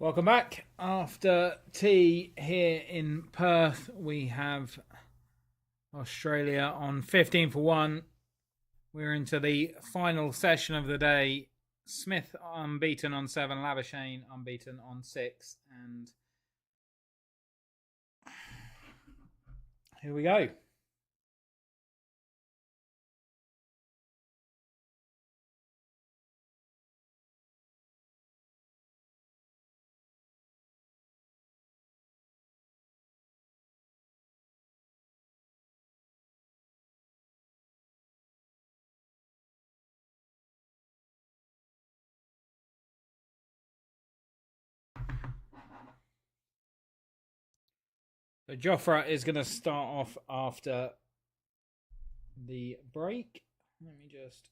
Welcome back. After tea here in Perth, we have Australia on 15 for 1. We're into the final session of the day. Smith unbeaten on 7, Labuschagne unbeaten on 6. And here we go. So Jofra is going to start off after the break. Let me just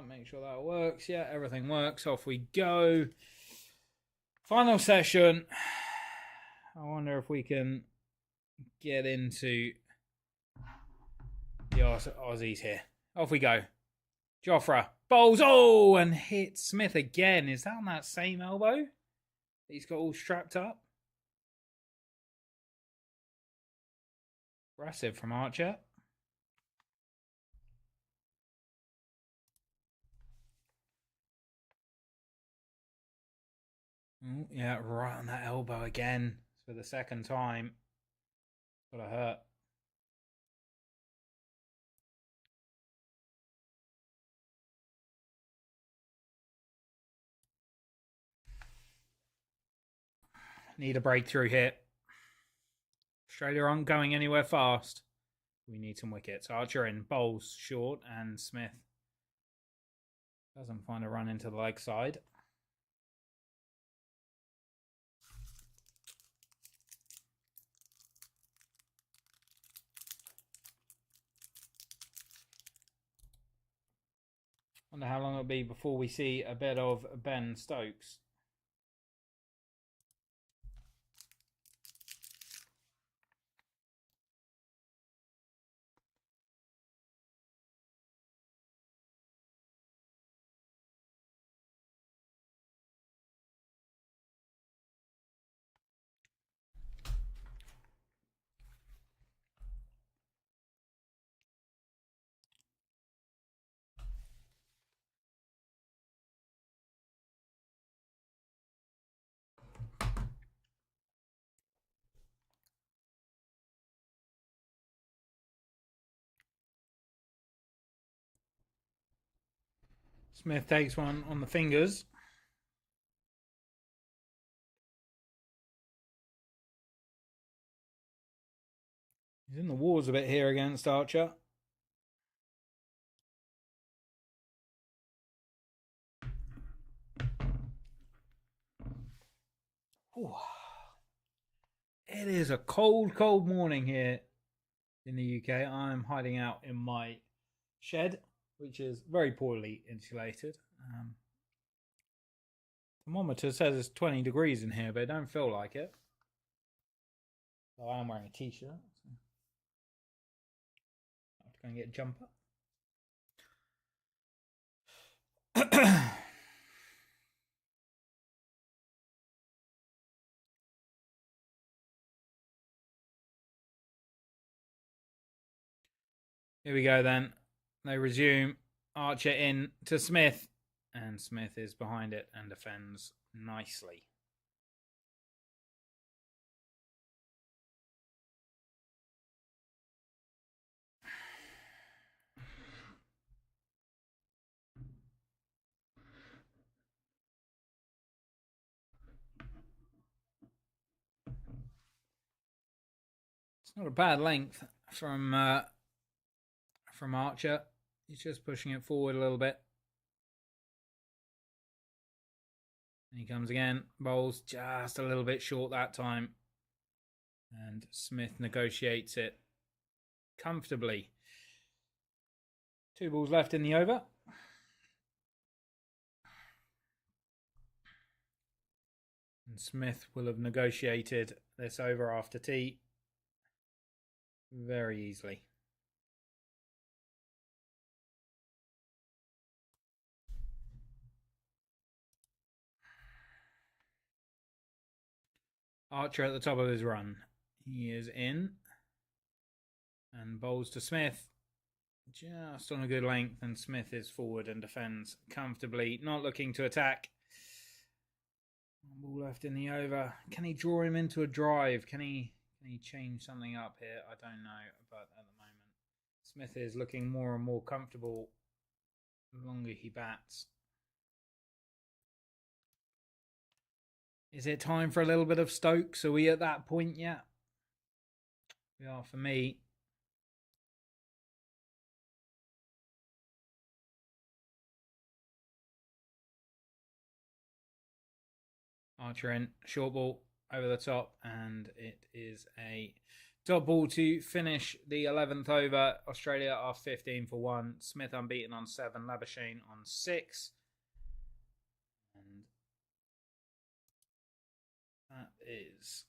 make sure that works. Yeah, everything works. Off we go. Final session. I wonder if we can get into the Aussies here. Off we go. Jofra bowls. Oh, and hits Smith again. Is that on that same elbow? He's got all strapped up. Aggressive from Archer. Oh, yeah, right on that elbow again for the second time. Gotta hurt. Need a breakthrough here. Australia aren't going anywhere fast. We need some wickets. Archer in, bowls short, and Smith doesn't find a run into the leg side. Wonder how long it'll be before we see a bit of Ben Stokes. Smith takes one on the fingers. He's in the wars a bit here against Archer. Ooh. It is a cold, cold morning here in the UK. I'm hiding out in my shed, which is very poorly insulated. Thermometer says it's 20 degrees in here, but I don't feel like it. So I am wearing a t-shirt. So I have to go and get a jumper. Here we go then. They resume. Archer in to Smith. And Smith is behind it and defends nicely. It's not a bad length from Archer. He's just pushing it forward a little bit. And he comes again. Bowls just a little bit short that time. And Smith negotiates it comfortably. 2 balls left in the over. And Smith will have negotiated this over after tea very easily. Archer at the top of his run. He is in. And bowls to Smith. Just on a good length. And Smith is forward and defends comfortably. Not looking to attack. Ball left in the over. Can he draw him into a drive? Can he change something up here? I don't know. But at the moment, Smith is looking more and more comfortable the longer he bats. Is it time for a little bit of Stokes? Are we at that point yet? We are for me. Archer in, short ball over the top, and it is a top ball to finish the 11th over. Australia are 15 for 1. Smith unbeaten on 7, Labuschagne on 6. And that is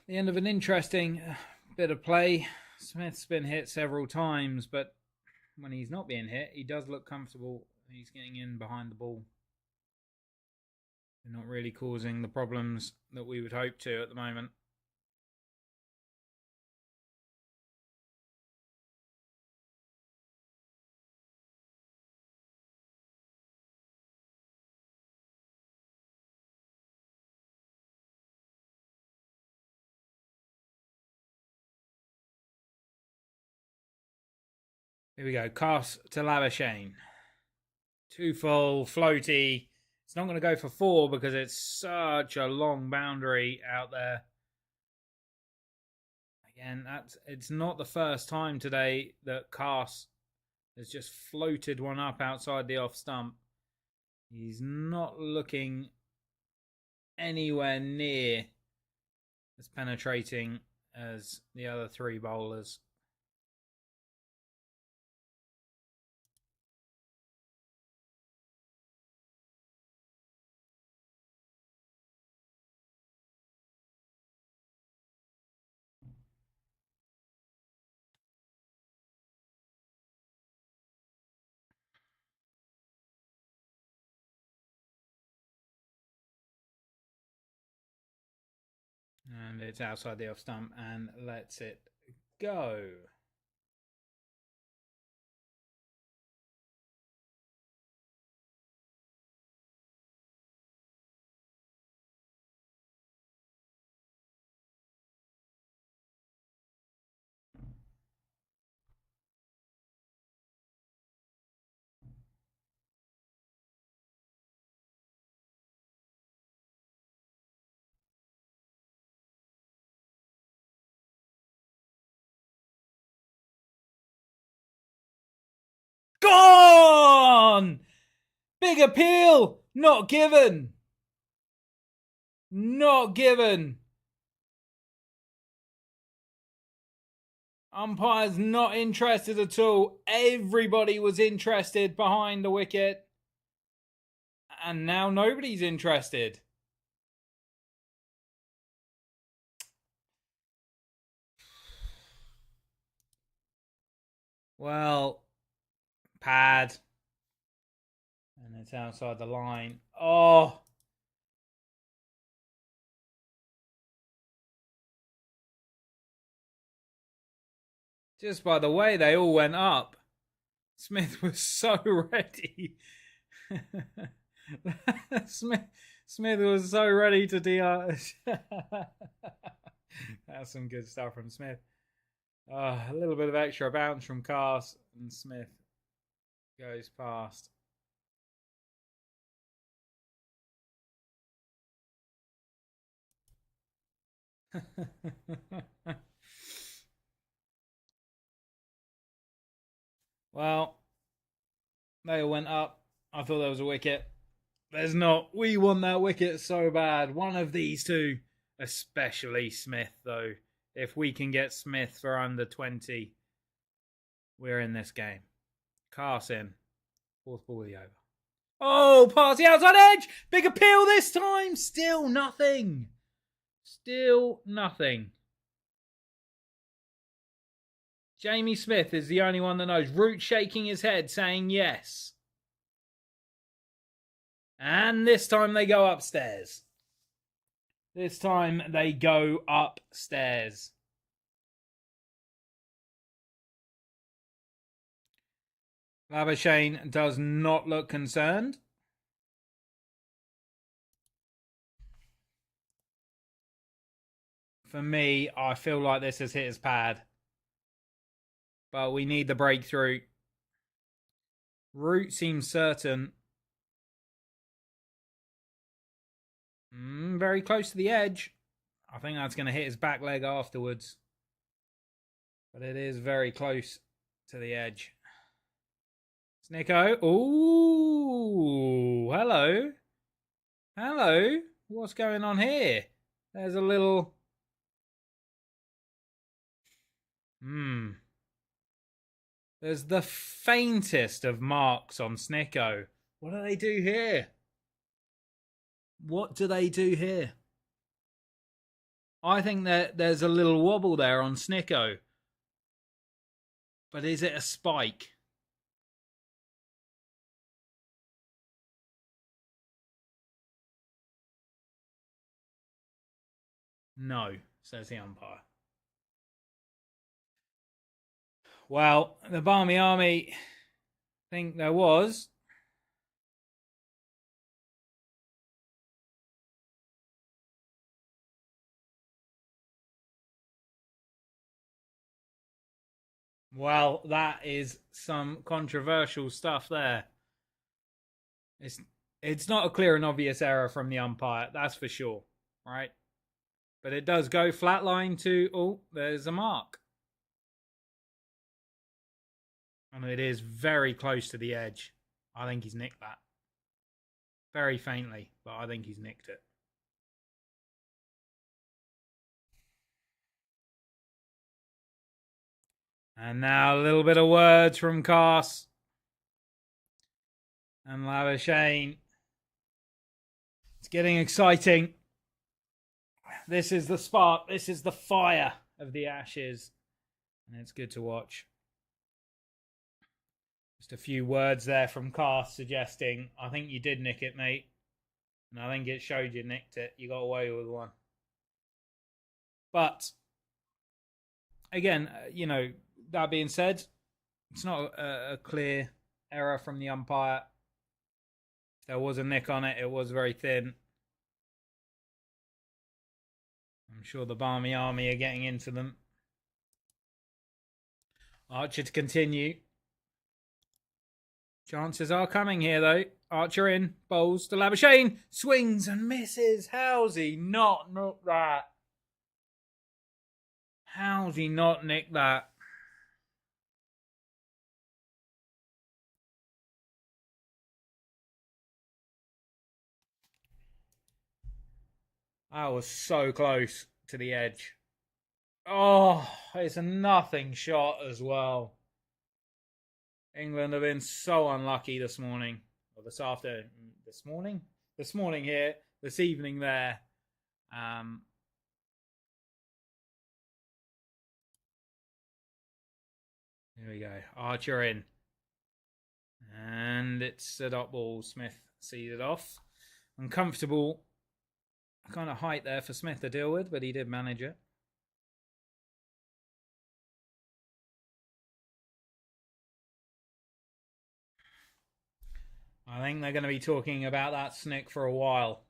the end of an interesting bit of play. Smith's been hit several times, but when he's not being hit, he does look comfortable. He's getting in behind the ball. They're not really causing the problems that we would hope to at the moment. Here we go. Cass to Labuschagne. 2 full, floaty. It's not going to go for 4 because it's such a long boundary out there. Again, it's not the first time today that Cass has just floated one up outside the off stump. He's not looking anywhere near as penetrating as the other 3 bowlers. And it's outside the off stump and lets it go. Gone! Big appeal! Not given! Not given! Umpire's not interested at all. Everybody was interested behind the wicket. And now nobody's interested. Well, pad. And it's outside the line. Oh! Just by the way they all went up. Smith was so ready. Smith was so ready to DR. That's some good stuff from Smith. A little bit of extra bounce from Cass, and Smith goes past. Well, they all went up. I thought there was a wicket. There's not. We want that wicket so bad. One of these two, especially Smith, though. If we can get Smith for under 20, we're in this game. Cass in. 4th ball of the over. Oh, past the outside edge. Big appeal this time. Still nothing. Still nothing. Jamie Smith is the only one that knows. Root shaking his head saying yes. And this time they go upstairs. This time they go upstairs. Labuschagne does not look concerned. For me, I feel like this has hit his pad. But we need the breakthrough. Root seems certain. Very close to the edge. I think that's going to hit his back leg afterwards. But it is very close to the edge. Snicko. Ooh, hello. Hello. What's going on here? There's a little... There's the faintest of marks on Snicko. What do they do here? What do they do here? I think that there's a little wobble there on Snicko. But is it a spike? No, says the umpire. Well, the Barmy Army think there was. Well, that is some controversial stuff there. It's not a clear and obvious error from the umpire, that's for sure, right? But it does go flatline to, oh, there's a mark. And it is very close to the edge. I think he's nicked that. Very faintly, but I think he's nicked it. And now a little bit of words from Cass and Labuschagne. It's getting exciting. This is the spark. This is the fire of the Ashes. And it's good to watch. Just a few words there from Cass suggesting, I think you did nick it, mate. And I think it showed you nicked it. You got away with one. But, again, you know, that being said, it's not a clear error from the umpire. There was a nick on it. It was very thin. I'm sure the Barmy Army are getting into them. Archer to continue. Chances are coming here, though. Archer in. Bowls to Labuschagne. Swings and misses. How's he not nicked that? How's he not nicked that? That was so close to the edge. Oh, it's a nothing shot as well. England have been so unlucky this morning. Or this afternoon. This morning? This morning here. This evening there. Here we go. Archer in. And it's a dot ball. Smith sees it off. Uncomfortable kind of height there for Smith to deal with, but he did manage it. I think they're going to be talking about that snick for a while.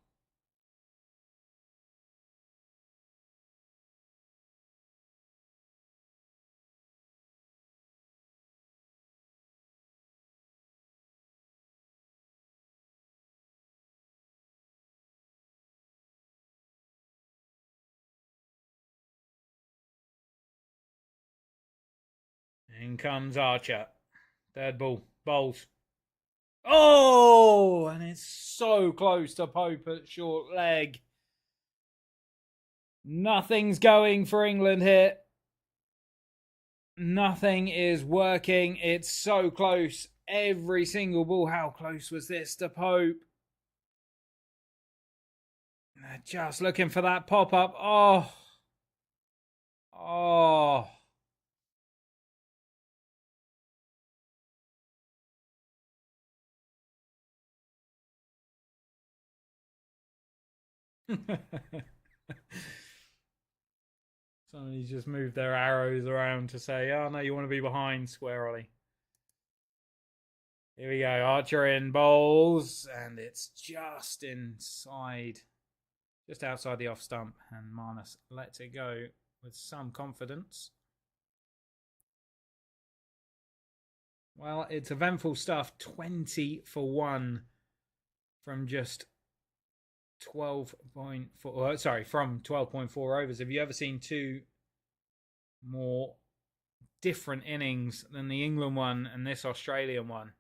In comes Archer. Third ball. Bowls. Oh! And it's so close to Pope at short leg. Nothing's going for England here. Nothing is working. It's so close. Every single ball. How close was this to Pope? They're just looking for that pop-up. Oh. Oh. Somebody's just moved their arrows around to say, oh no, you want to be behind squarely. Here we go. Archer in bowls, and it's just inside, just outside the off stump, and Marnus lets it go with some confidence. Well, it's eventful stuff. 20 for 1 from just 12.4. Sorry, from 12.4 overs. Have you ever seen two more different innings than the England one and this Australian one?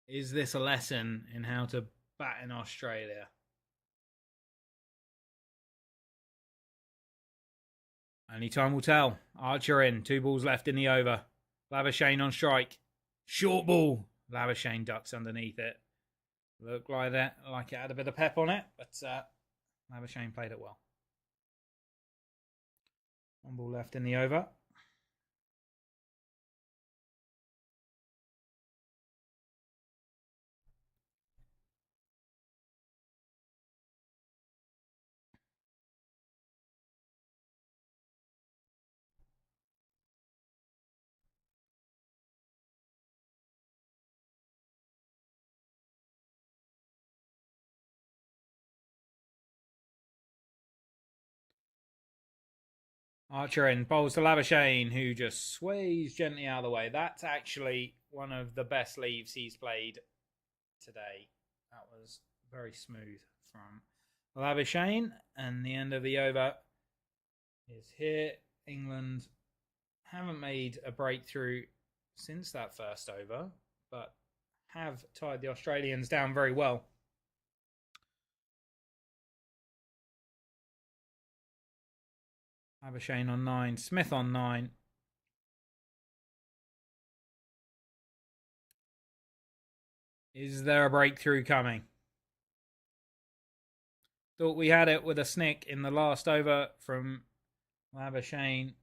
Is this a lesson in how to bat in Australia? Only time will tell. Archer in. 2 balls left in the over. Labuschagne on strike. Short ball. Labuschagne ducks underneath it. Looked like that, like it had a bit of pep on it, but Labuschagne played it well. 1 ball left in the over. Archer in, bowls to Labuschagne, who just sways gently out of the way. That's actually one of the best leaves he's played today. That was very smooth from Labuschagne, and the end of the over is here. England haven't made a breakthrough since that first over, but have tied the Australians down very well. Labuschagne on 9, Smith on 9. Is there a breakthrough coming? Thought we had it with a snick in the last over from Labuschagne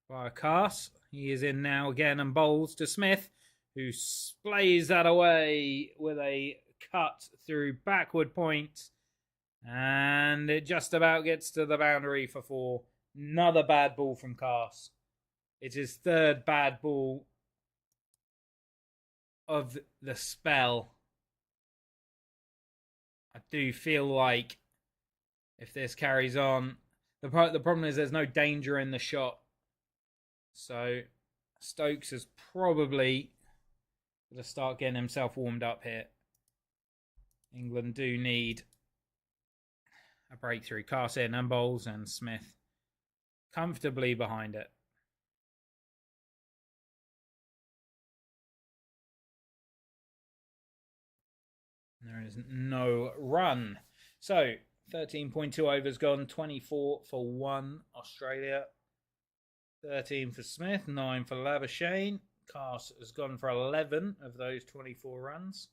by Cass. He is in now again and bowls to Smith, who splays that away with a cut through backward point. And it just about gets to the boundary for 4. Another bad ball from Cass. It's his 3rd bad ball of the spell. I do feel like if this carries on, the problem is there's no danger in the shot. So Stokes is probably going to start getting himself warmed up here. England do need a breakthrough. Cass in and bowls, and Smith comfortably behind it. There is no run. So 13.2 overs gone, 24 for 1 Australia. 13 for Smith, 9 for Labuschagne. Cass has gone for 11 of those 24 runs.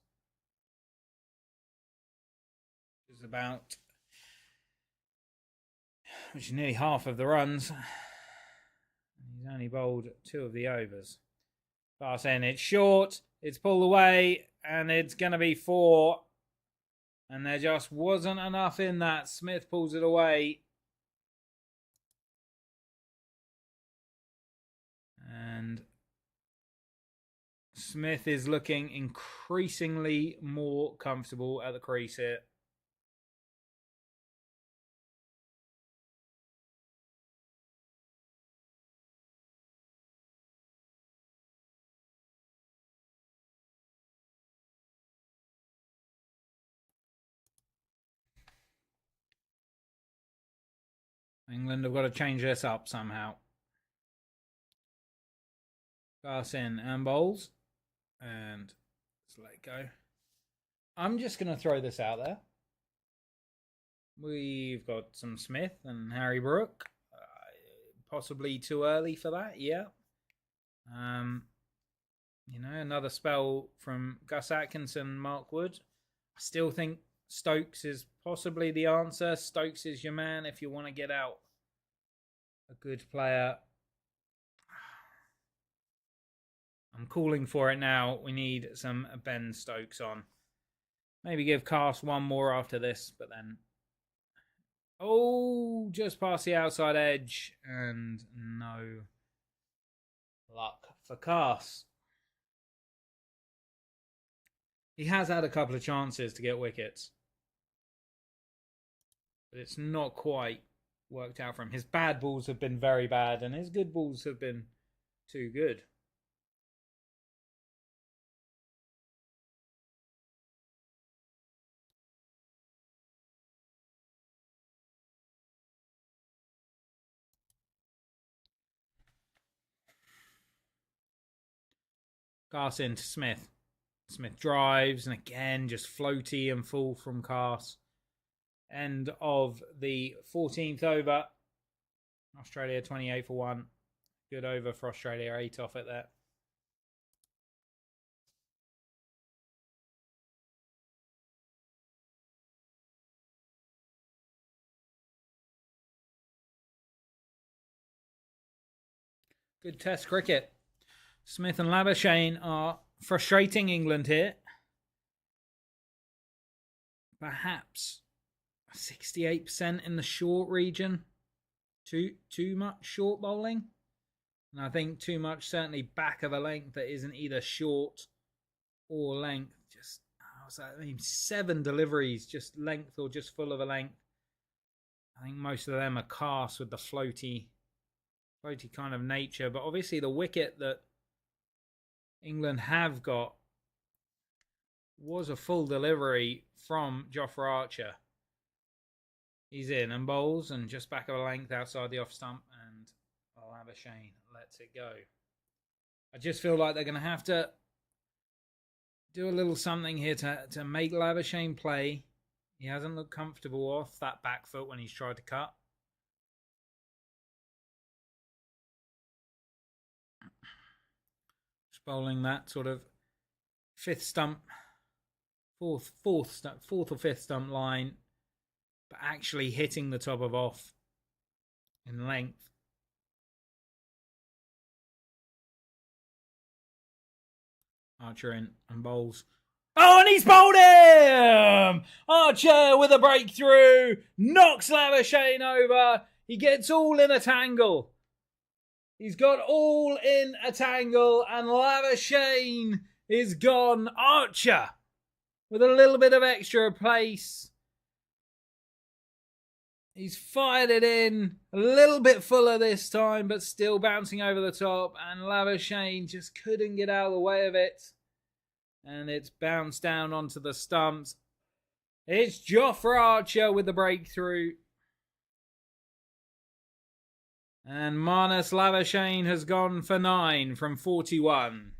Which is nearly half of the runs. He's only bowled 2 of the overs. Pass in, it's short, it's pulled away, and it's going to be 4. And there just wasn't enough in that. Smith pulls it away. And Smith is looking increasingly more comfortable at the crease here. England have got to change this up somehow. Pass in and bowls. And let's let it go. I'm just going to throw this out there. We've got some Smith and Harry Brook. Possibly too early for that, yeah. Another spell from Gus Atkinson, Mark Wood. I still think Stokes is possibly the answer. Stokes is your man if you want to get out a good player. I'm calling for it now. We need some Ben Stokes on. Maybe give Cast one more after this, but then... Oh, just past the outside edge, and no luck for Cast. He has had a couple of chances to get wickets, but it's not quite worked out for him. His bad balls have been very bad, and his good balls have been too good. Cast into Smith. Smith drives, and again, just floaty and full from Cast. End of the 14th over. Australia 28 for 1. Good over for Australia, 8 off it there. Good test cricket. Smith and Labuschagne are frustrating England here. Perhaps 68% in the short region. Too much short bowling. And I think too much certainly back of a length that isn't either short or length. Just, I mean, 7 deliveries, just length or just full of a length. I think most of them are Cast with the floaty kind of nature. But obviously the wicket that England have got was a full delivery from Jofra Archer. He's in and bowls, and just back of a length outside the off stump, and Labuschagne lets it go. I just feel like they're going to have to do a little something here to make Labuschagne play. He hasn't looked comfortable off that back foot when he's tried to cut. Just bowling that sort of fifth stump, fourth or fifth stump line, but actually hitting the top of off in length. Archer in and bowls. Oh, and he's bowled him! Archer with a breakthrough, knocks Labuschagne over. He gets all in a tangle. He's got all in a tangle, and Labuschagne is gone. Archer with a little bit of extra pace. He's fired it in, a little bit fuller this time, but still bouncing over the top. And Labuschagne just couldn't get out of the way of it. And it's bounced down onto the stumps. It's Jofra Archer with the breakthrough. And Marnus Labuschagne has gone for 9 from 41.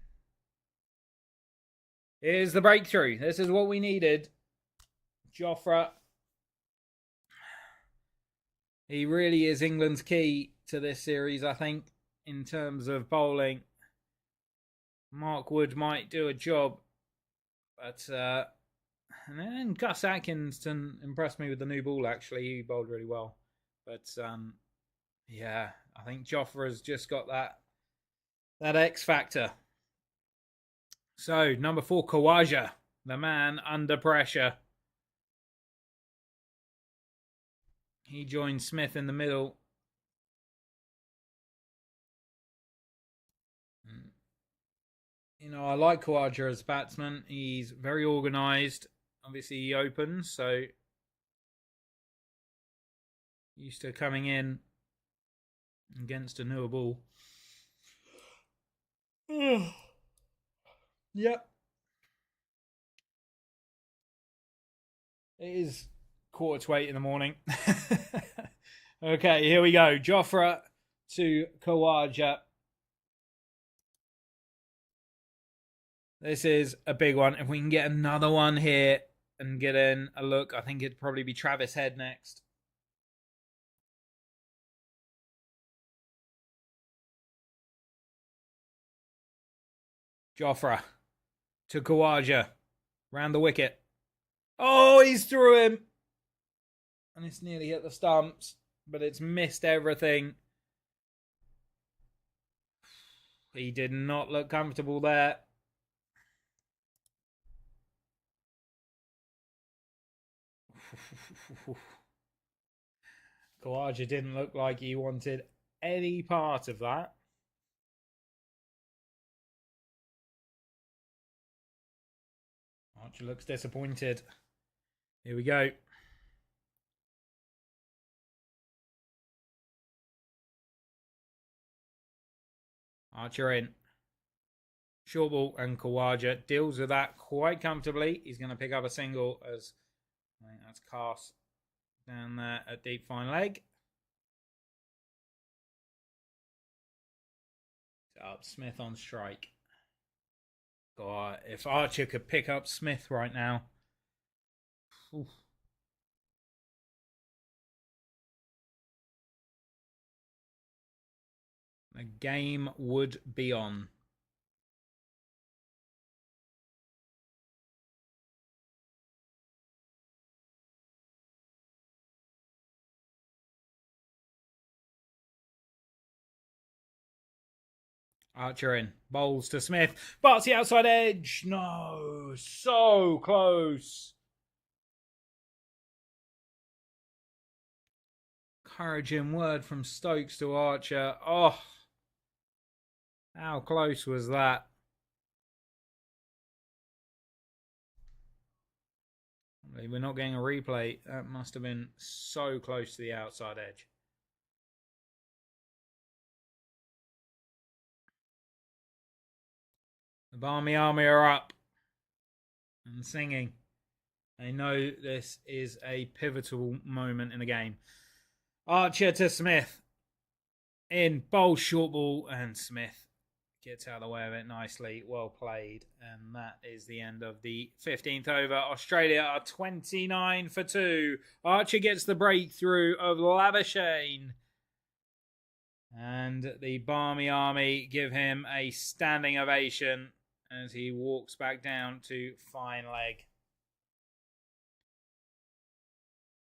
Here's the breakthrough. This is what we needed. Jofra. He really is England's key to this series, I think, in terms of bowling. Mark Wood might do a job, but and then Gus Atkinson impressed me with the new ball, actually. He bowled really well. But, yeah, I think Jofra's just got that X factor. So, number 4, Khawaja, the man under pressure. He joins Smith in the middle. You know, I like Khawaja as a batsman. He's very organised. Obviously, he opens, so used to coming in against a newer ball. Yep. It is 7:45 in the morning. Okay, here we go. Jofra to Khawaja. This is a big one. If we can get another one here and get in a look, I think it'd probably be Travis Head next. Jofra to Khawaja. Round the wicket. Oh, he's through him. And it's nearly hit the stumps, but it's missed everything. He did not look comfortable there. Khawaja didn't look like he wanted any part of that. Archer looks disappointed. Here we go. Archer in. Short ball, and Khawaja deals with that quite comfortably. He's going to pick up a single as I think that's cast down there at deep fine leg. Up Smith on strike. God, if Archer could pick up Smith right now. Oof. The game would be on. Archer in. Bowls to Smith. Barts the outside edge. No. So close. Encouraging word from Stokes to Archer. Oh. How close was that? We're not getting a replay. That must have been so close to the outside edge. The Barmy Army are up and singing. They know this is a pivotal moment in the game. Archer to Smith. In, bowl, short ball, and Smith gets out of the way of it nicely. Well played. And that is the end of the 15th over. Australia are 29 for 2. Archer gets the breakthrough of Labuschagne. And the Barmy Army give him a standing ovation as he walks back down to fine leg.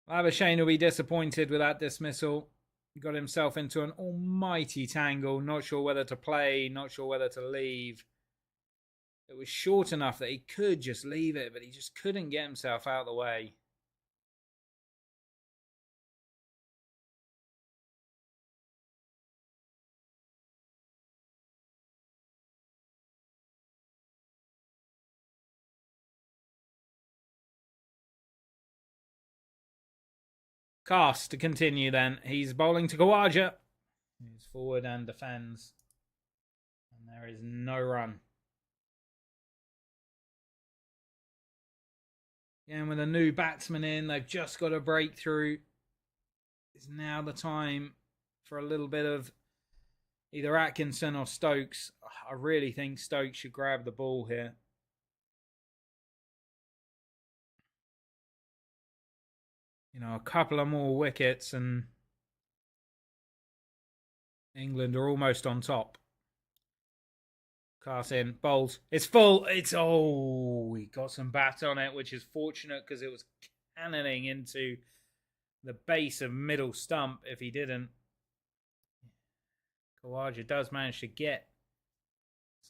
Labuschagne will be disappointed with that dismissal. He got himself into an almighty tangle. Not sure whether to play, not sure whether to leave. It was short enough that he could just leave it, but he just couldn't get himself out of the way. Cast to continue then. He's bowling to Khawaja. He's forward and defends. And there is no run. And with a new batsman in, they've just got a breakthrough. It's now the time for a little bit of either Atkinson or Stokes. I really think Stokes should grab the ball here. You know, a couple of more wickets and England are almost on top. Cast in, bowls. It's full. It's, oh, he got some bat on it, which is fortunate because it was cannoning into the base of middle stump if he didn't. Khawaja does manage to get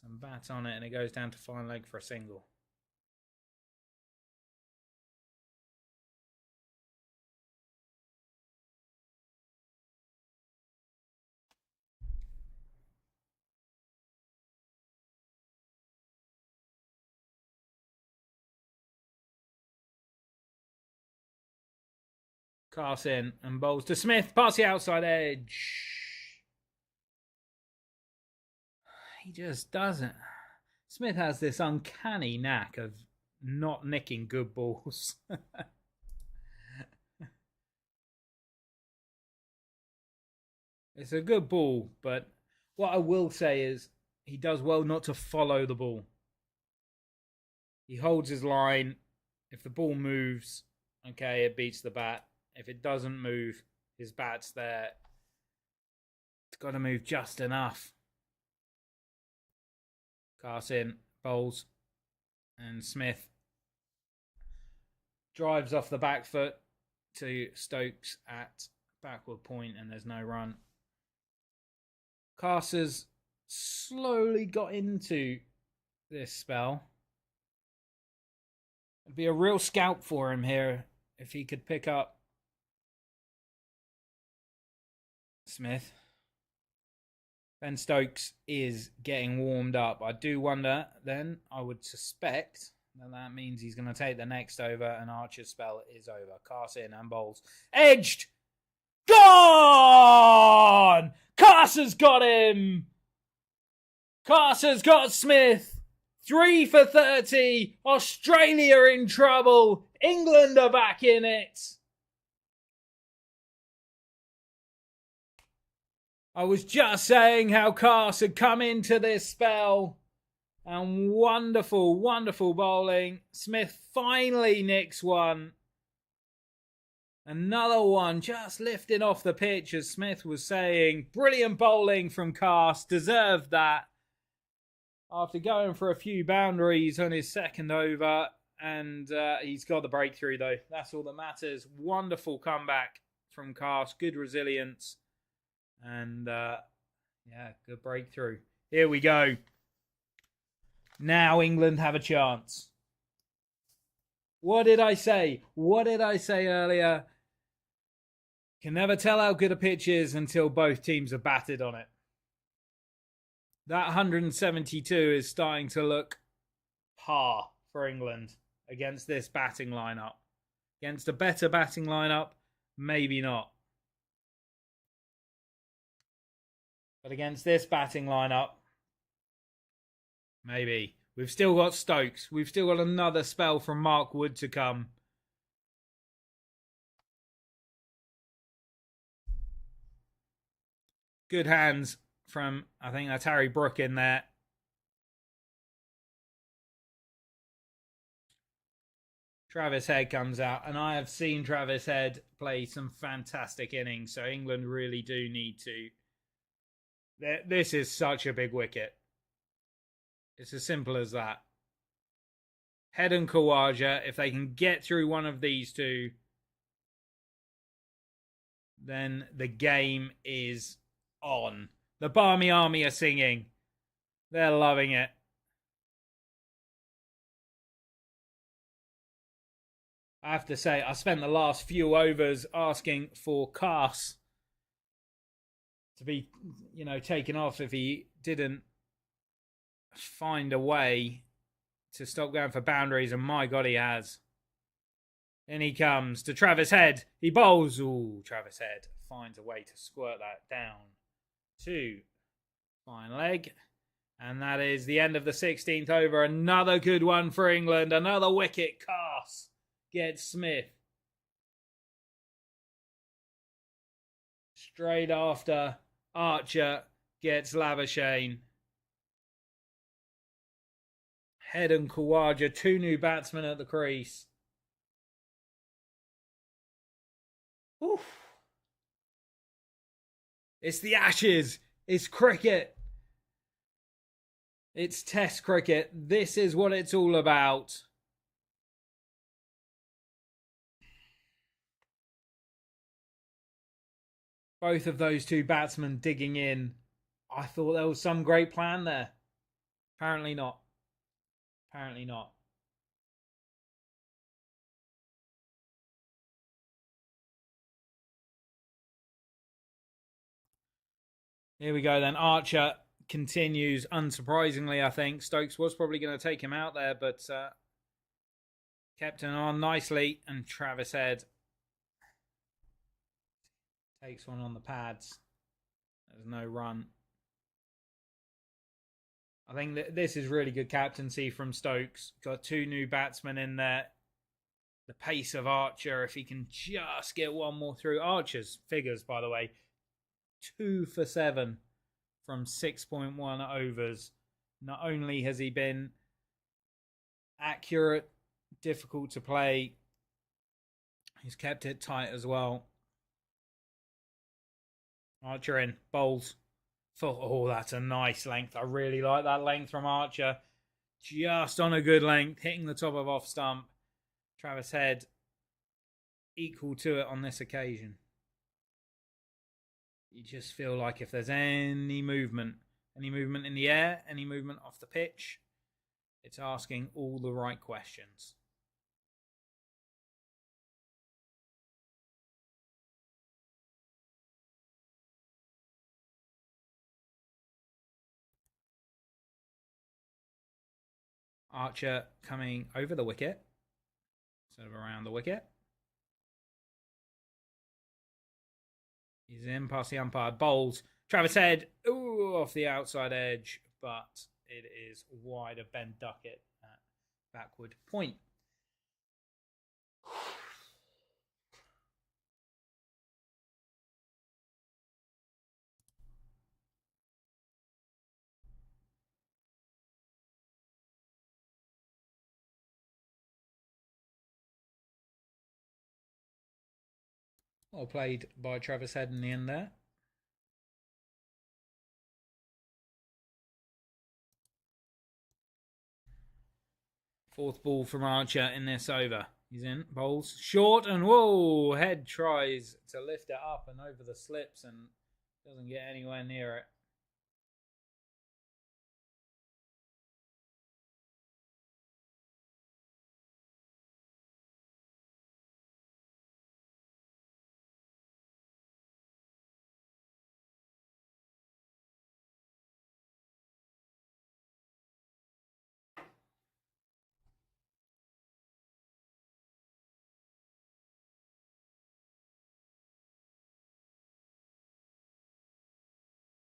some bat on it and it goes down to fine leg for a single. Cast in and bowls to Smith. Past the outside edge. He just doesn't. Smith has this uncanny knack of not nicking good balls. It's a good ball, but what I will say is he does well not to follow the ball. He holds his line. If the ball moves, okay, it beats the bat. If it doesn't move, his bat's there. It's got to move just enough. Cast in, bowls, and Smith drives off the back foot to Stokes at backward point, and there's no run. Casters slowly got into this spell. It'd be a real scalp for him here if he could pick up Smith. Ben Stokes is getting warmed up. I do wonder then, I would suspect that means he's going to take the next over and Archer's spell is over. Cast in and bowls. Edged! Gone! Carter's got him! Carter's got Smith! 3 for 30. Australia in trouble. England are back in it. I was just saying how Carter had come into this spell. And wonderful, wonderful bowling. Smith finally nicks one. Another one just lifting off the pitch, as Smith was saying. Brilliant bowling from Cast. Deserved that. After going for a few boundaries on his second over. And he's got the breakthrough, though. That's all that matters. Wonderful comeback from Cast. Good resilience. And, yeah, good breakthrough. Here we go. Now England have a chance. What did I say? What did I say earlier? Can never tell how good a pitch is until both teams are batted on it. That 172 is starting to look par for England against this batting lineup. Against a better batting lineup, maybe not. But against this batting lineup, maybe. We've still got Stokes. We've still got another spell from Mark Wood to come. Good hands from, I think that's Harry Brook in there. Travis Head comes out, and I have seen Travis Head play some fantastic innings, so England really do need to. This is such a big wicket. It's as simple as that. Head and Khawaja, if they can get through one of these two, then the game is on. The Barmy Army are singing. They're loving it. I have to say, I spent the last few overs asking for Cass to be, taken off if he didn't find a way to stop going for boundaries, and my God, he has. In he comes to Travis Head. He bowls. Ooh, Travis Head finds a way to squirt that down to fine leg. And that is the end of the 16th over. Another good one for England. Another wicket. Cass gets Smith. Straight after, Archer gets Labuschagne. Head and Khawaja, 2 new batsmen at the crease. Oof. It's the Ashes. It's cricket. It's Test cricket. This is what it's all about. Both of those 2 batsmen digging in. I thought there was some great plan there. Apparently not. Apparently not. Here we go then. Archer continues, unsurprisingly, I think. Stokes was probably going to take him out there, but kept him on nicely. And Travis Head takes one on the pads. There's no run. I think that this is really good captaincy from Stokes. Got 2 new batsmen in there. The pace of Archer, if he can just get one more through. Archer's figures, by the way, 2 for 7 from 6.1 overs. Not only has he been accurate, difficult to play, he's kept it tight as well. Archer in, bowls. Oh, that's a nice length. I really like that length from Archer. Just on a good length, hitting the top of off stump. Travis Head equal to it on this occasion. You just feel like if there's any movement in the air, any movement off the pitch, it's asking all the right questions. Archer coming over the wicket instead of around the wicket. He's in past the umpire. Bowls. Travis Head. Ooh, off the outside edge. But it is wide of Ben Duckett at backward point. Well played by Travis Head in the end there. Fourth ball from Archer in this over. He's in, bowls, short, and whoa! Head tries to lift it up and over the slips and doesn't get anywhere near it.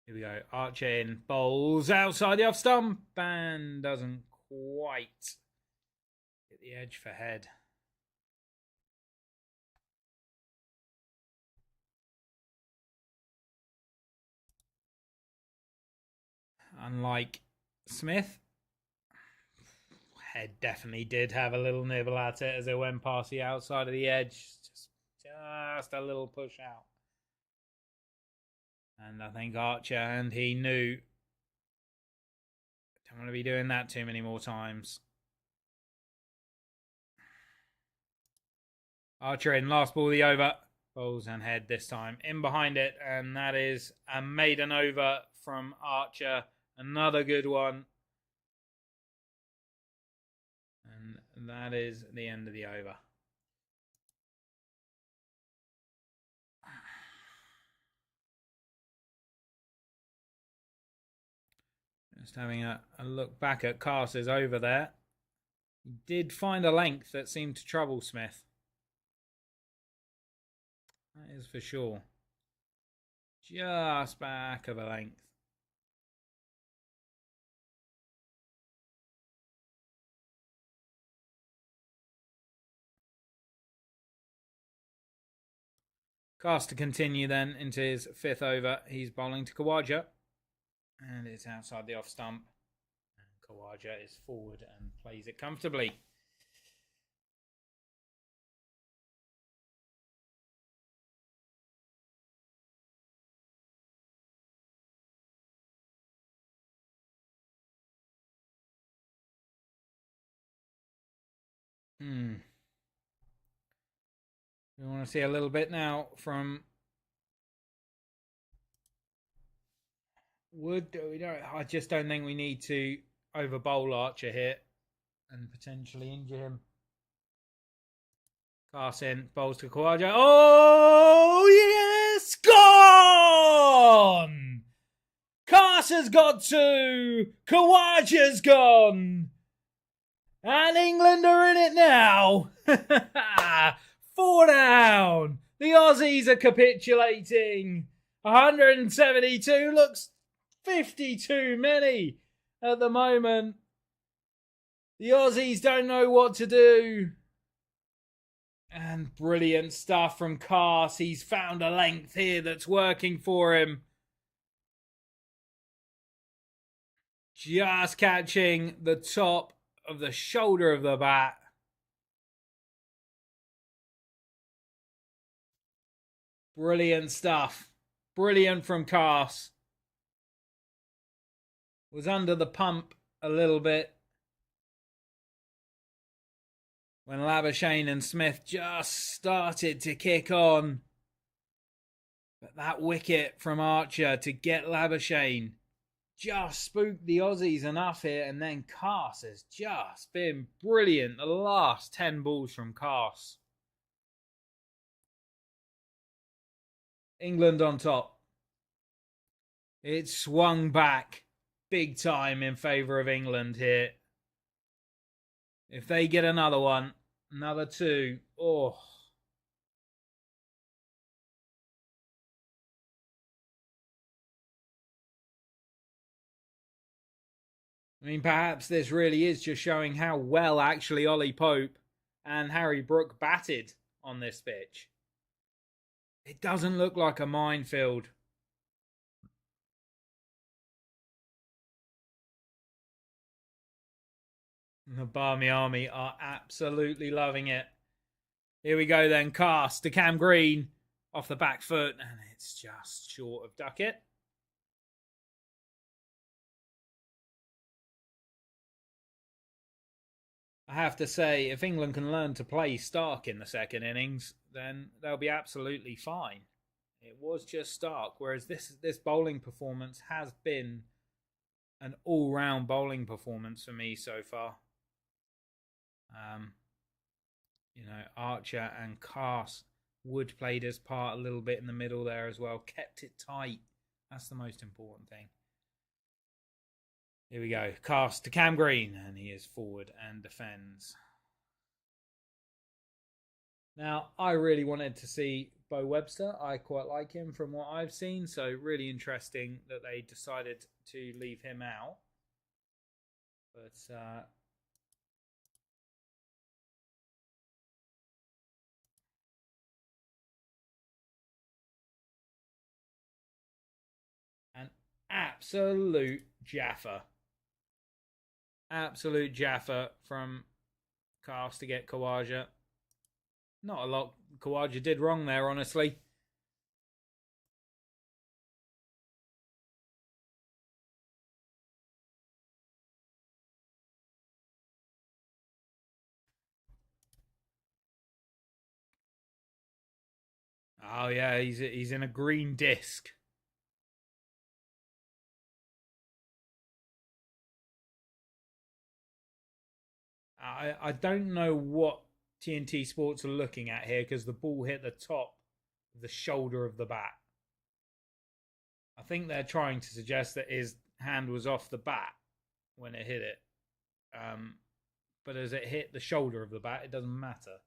Here we go. Archer in, bowls outside the off stump and doesn't quite hit the edge for Head. Unlike Smith, Head definitely did have a little nibble at it as it went past the outside of the edge. Just a little push out. And I think Archer, and he knew, don't want to be doing that too many more times. Archer in, last ball of the over. Bowls and Head this time. In behind it, and that is a maiden over from Archer. Another good one. And that is the end of the over. Just having a look back at Carse's over there. He did find a length that seemed to trouble Smith. That is for sure. Just back of a length. Carse to continue then into his fifth over. He's bowling to Khawaja. And it's outside the off stump. And Khawaja is forward and plays it comfortably. We want to see a little bit now from Wood. I just don't think we need to over bowl Archer here and potentially injure him. Carson bowls to Khawaja. Oh, yes! Gone! Carson's got two. Khawaja's gone. And England are in it now. 4 down. The Aussies are capitulating. 172 looks 52 many at the moment. The Aussies don't know what to do. And brilliant stuff from Carse. He's found a length here that's working for him. Just catching the top of the shoulder of the bat. Brilliant stuff. Brilliant from Carse. Was under the pump a little bit when Labuschagne and Smith just started to kick on. But that wicket from Archer to get Labuschagne just spooked the Aussies enough here. And then Carse has just been brilliant. The last 10 balls from Carse. England on top. It swung back big time in favour of England here. If they get another one, another 2, oh. I mean, perhaps this really is just showing how well actually Ollie Pope and Harry Brook batted on this pitch. It doesn't look like a minefield. The Barmy Army are absolutely loving it. Here we go then. Cast to Cam Green off the back foot, and it's just short of Duckett. I have to say, if England can learn to play Stark in the second innings, then they'll be absolutely fine. It was just Stark, whereas this bowling performance has been an all-round bowling performance for me so far. Archer and Cast Wood played his part a little bit in the middle there as well. Kept it tight. That's the most important thing. Here we go. Cast to Cam Green, and he is forward and defends. Now, I really wanted to see Bo Webster. I quite like him from what I've seen, so really interesting that they decided to leave him out. But an absolute Jaffa. Absolute Jaffa from Cast to get Khawaja. Not a lot Khawaja did wrong there, honestly. Oh yeah, he's in a green disc. I don't know what TNT Sports are looking at here because the ball hit the top of the shoulder of the bat. I think they're trying to suggest that his hand was off the bat when it hit it. But as it hit the shoulder of the bat, it doesn't matter.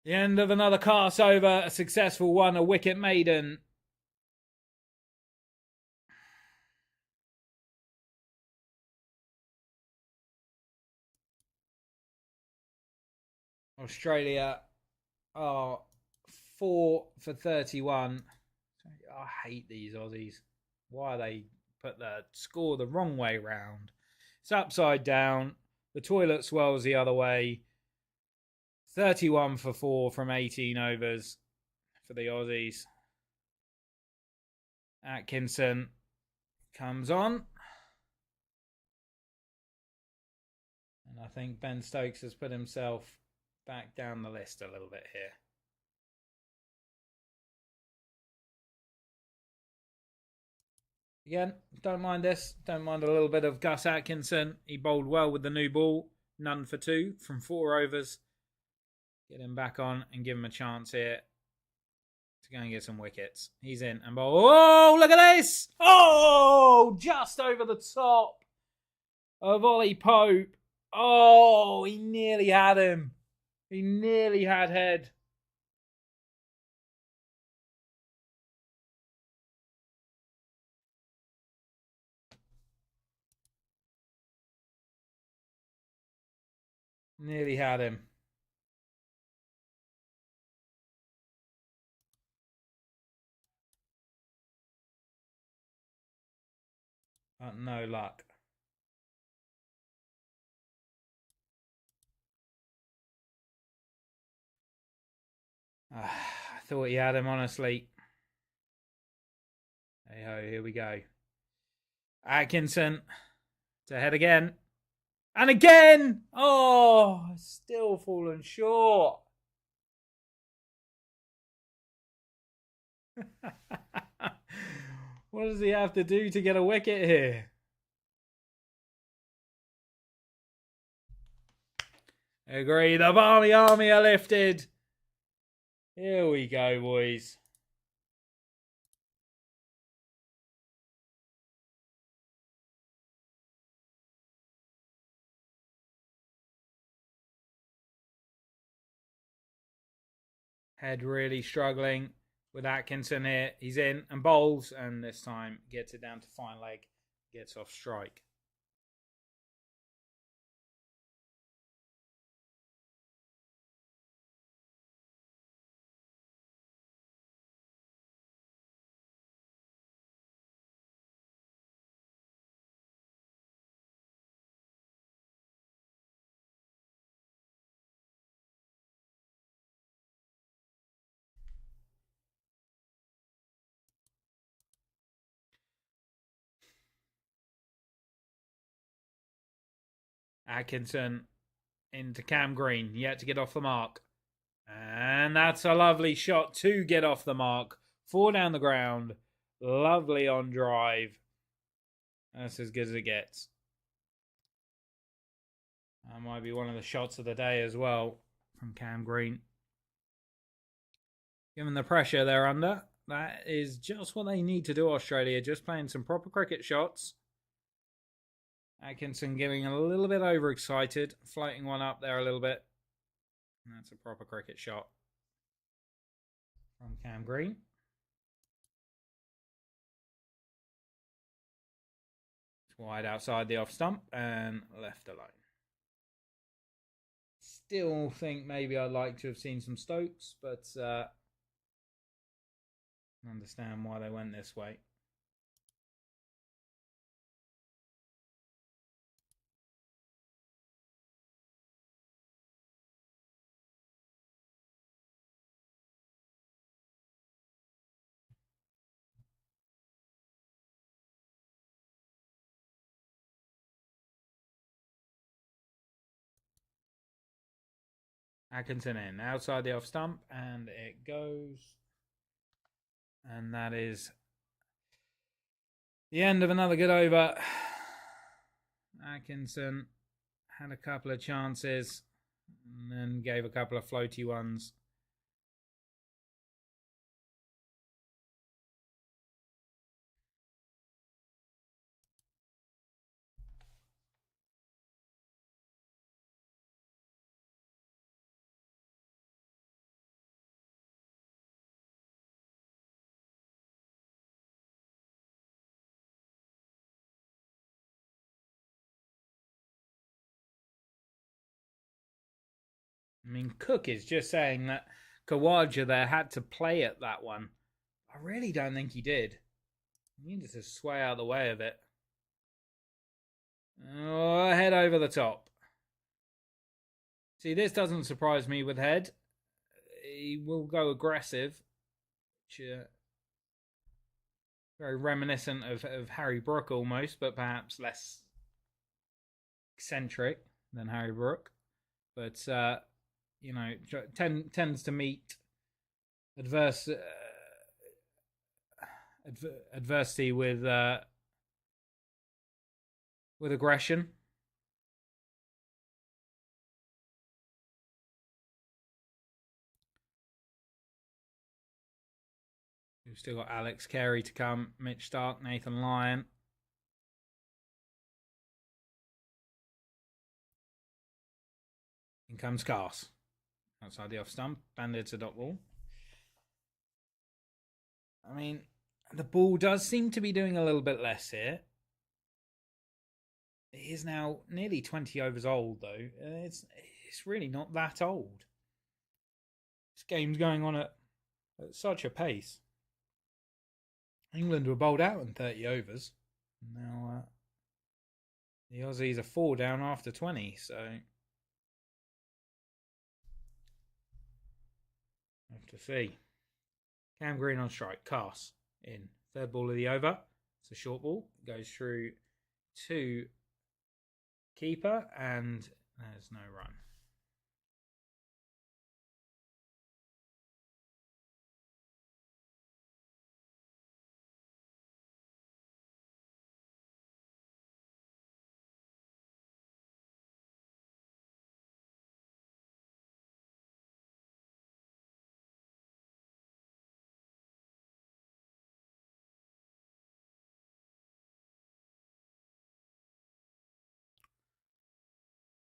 The end of another cast over, a successful one, a wicket maiden. Australia are 4 for 31. I hate these Aussies. Why they put the score the wrong way round. It's upside down. The toilet swells the other way. 31 for 4 from 18 overs for the Aussies. Atkinson comes on. And I think Ben Stokes has put himself back down the list a little bit here. Again, don't mind this. Don't mind a little bit of Gus Atkinson. He bowled well with the new ball. None for 2 from 4 overs. Get him back on and give him a chance here to go and get some wickets. He's in and bowl. Oh, look at this! Oh, just over the top of Ollie Pope. Oh, he nearly had him. He nearly had head. Nearly had him. But no luck. I thought he had him, honestly. Hey ho, here we go. Atkinson to head again. And again! Oh, still fallen short. What does he have to do to get a wicket here? Agree, the Barmy Army are lifted. Here we go, boys. Head really struggling with Atkinson here. He's in and bowls, and this time gets it down to fine leg, gets off strike. Atkinson into Cam Green, yet to get off the mark. And that's a lovely shot to get off the mark. 4 down the ground. Lovely on drive. That's as good as it gets. That might be one of the shots of the day as well from Cam Green. Given the pressure they're under, that is just what they need to do, Australia. Just playing some proper cricket shots. Atkinson getting a little bit overexcited, floating one up there a little bit. And that's a proper cricket shot from Cam Green. It's wide outside the off stump and left alone. Still think maybe I'd like to have seen some Stokes, but understand why they went this way. Atkinson in, outside the off stump, and it goes. And that is the end of another good over. Atkinson had a couple of chances and then gave a couple of floaty ones. I mean, Cook is just saying that Khawaja there had to play at that one. I really don't think he did. He needed to sway out of the way of it. Oh, head over the top. See, this doesn't surprise me with Head. He will go aggressive, which very reminiscent of Harry Brook almost, but perhaps less eccentric than Harry Brook. But you know, tends to meet adversity with aggression. We've still got Alex Carey to come, Mitch Stark, Nathan Lyon. In comes Cars. Outside the off stump, banded to dot ball. I mean, the ball does seem to be doing a little bit less here. It is now nearly 20 overs old, though. It's really not that old. This game's going on at such a pace. England were bowled out in 30 overs. Now the Aussies are 4 down after 20, so have to see. Cam Green on strike. Cass in. Third ball of the over. It's a short ball. Goes through to keeper, and there's no run.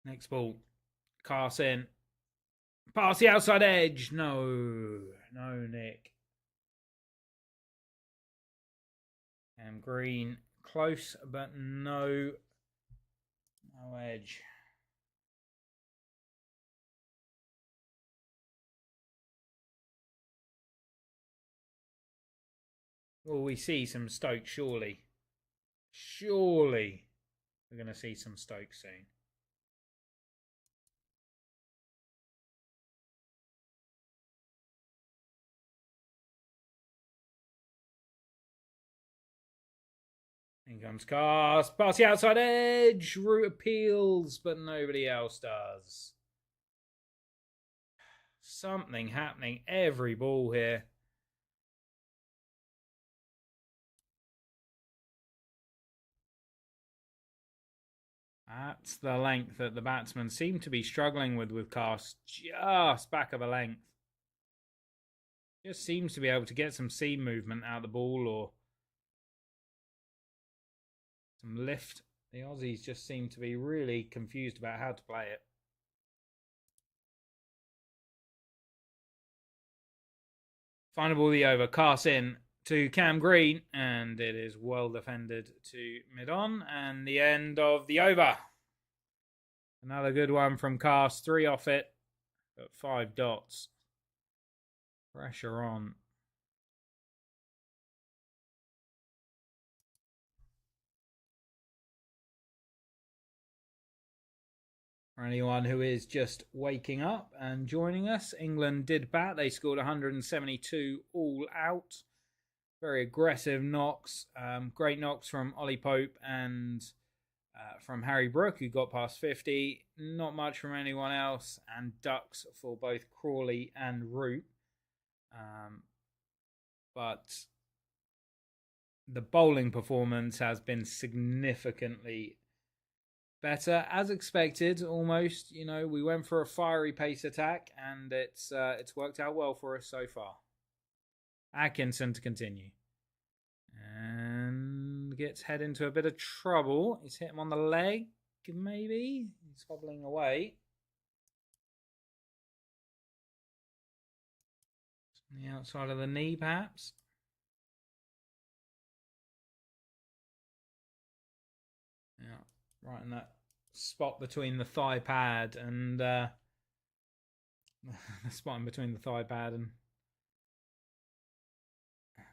Next ball. Cass in. Past the outside edge. No, Nick. And Green close, but no edge. Will we see some Stoke? Surely we're going to see some Stoke soon. In comes Cast. Past the outside edge. Root appeals, but nobody else does. Something happening every ball here. That's the length that the batsmen seem to be struggling with Cast. Just back of a length. Just seems to be able to get some seam movement out of the ball or some lift. The Aussies just seem to be really confused about how to play it. Final ball of the over. Cast in to Cam Green, and it is well defended to mid-on, and the end of the over. Another good one from Cast, 3 off it, but 5 dots. Pressure on. For anyone who is just waking up and joining us, England did bat. They scored 172 all out. Very aggressive knocks. Great knocks from Ollie Pope and from Harry Brook, who got past 50. Not much from anyone else. And ducks for both Crawley and Root. But the bowling performance has been significantly better, as expected. Almost, we went for a fiery pace attack, and it's worked out well for us so far. Atkinson to continue, and gets head into a bit of trouble. He's hit him on the leg, maybe. He's hobbling away. On the outside of the knee, perhaps. Yeah, right in that spot between the thigh pad and the spot in between the thigh pad and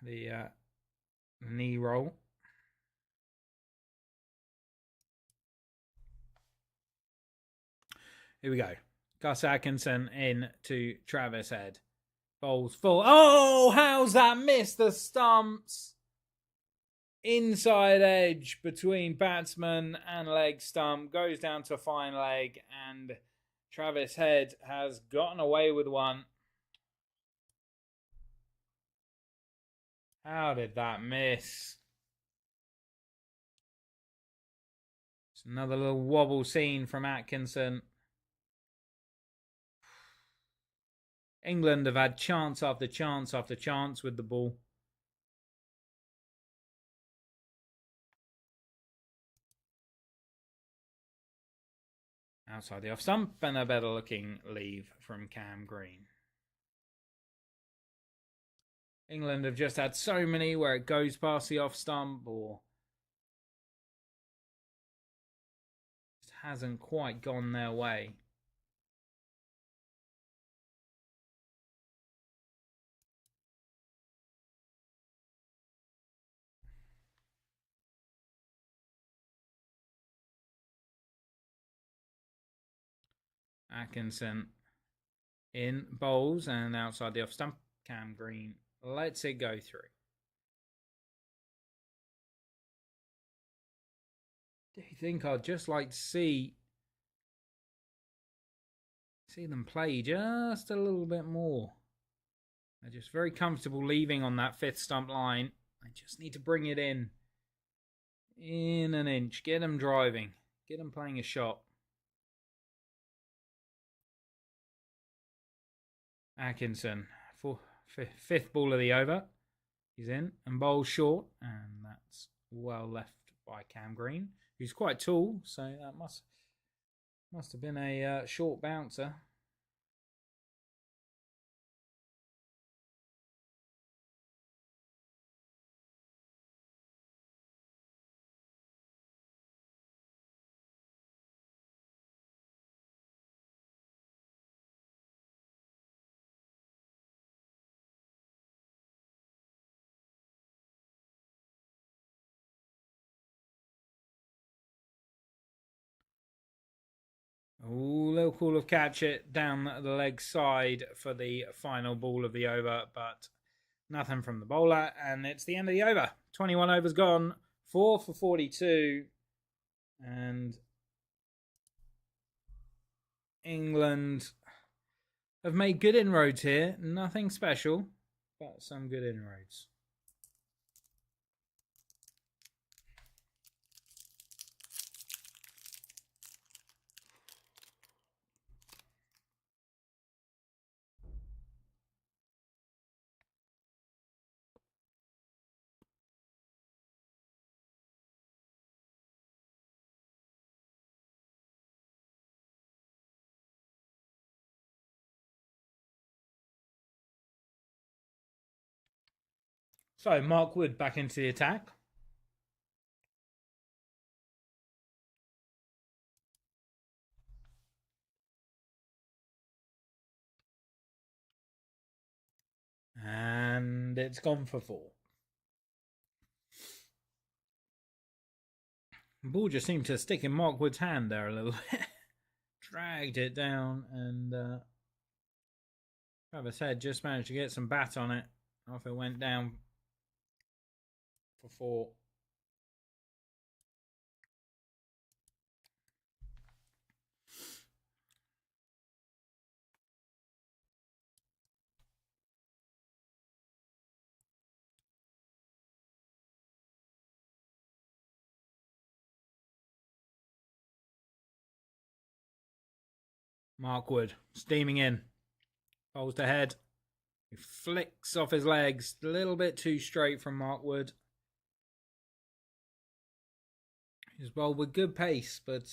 the knee roll. Here we go. Gus Atkinson in to Travis Head. Bowls full. Oh, how's that missed? The stumps. Inside edge between batsman and leg stump. Goes down to fine leg, and Travis Head has gotten away with one. How did that miss? It's another little wobble scene from Atkinson. England have had chance after chance after chance with the ball. Outside the off stump, and a better looking leave from Cam Green. England have just had so many where it goes past the off stump or just hasn't quite gone their way. Atkinson in bowls and outside the off stump. Cam Green lets it go through. Do you think I'd just like to see them play just a little bit more? They're just very comfortable leaving on that 5th stump line. I just need to bring it in an inch. Get them driving. Get them playing a shot. Atkinson, 5th ball of the over. He's in and bowls short, and that's well left by Cam Green, who's quite tall, so that must have been a short bouncer. Will Cool have catch it down the leg side for the final ball of the over, but nothing from the bowler, and it's the end of the over. 21 overs gone, 4 for 42, and England have made good inroads here. Nothing special, but some good inroads. So, Mark Wood back into the attack. And it's gone for 4. The ball just seemed to stick in Mark Wood's hand there a little bit. Dragged it down, and Travis Head just managed to get some bat on it. Off it went down for 4. Mark Wood steaming in. Bowls to Head. He flicks off his legs. A little bit too straight from Mark Wood. He's bowled with good pace, but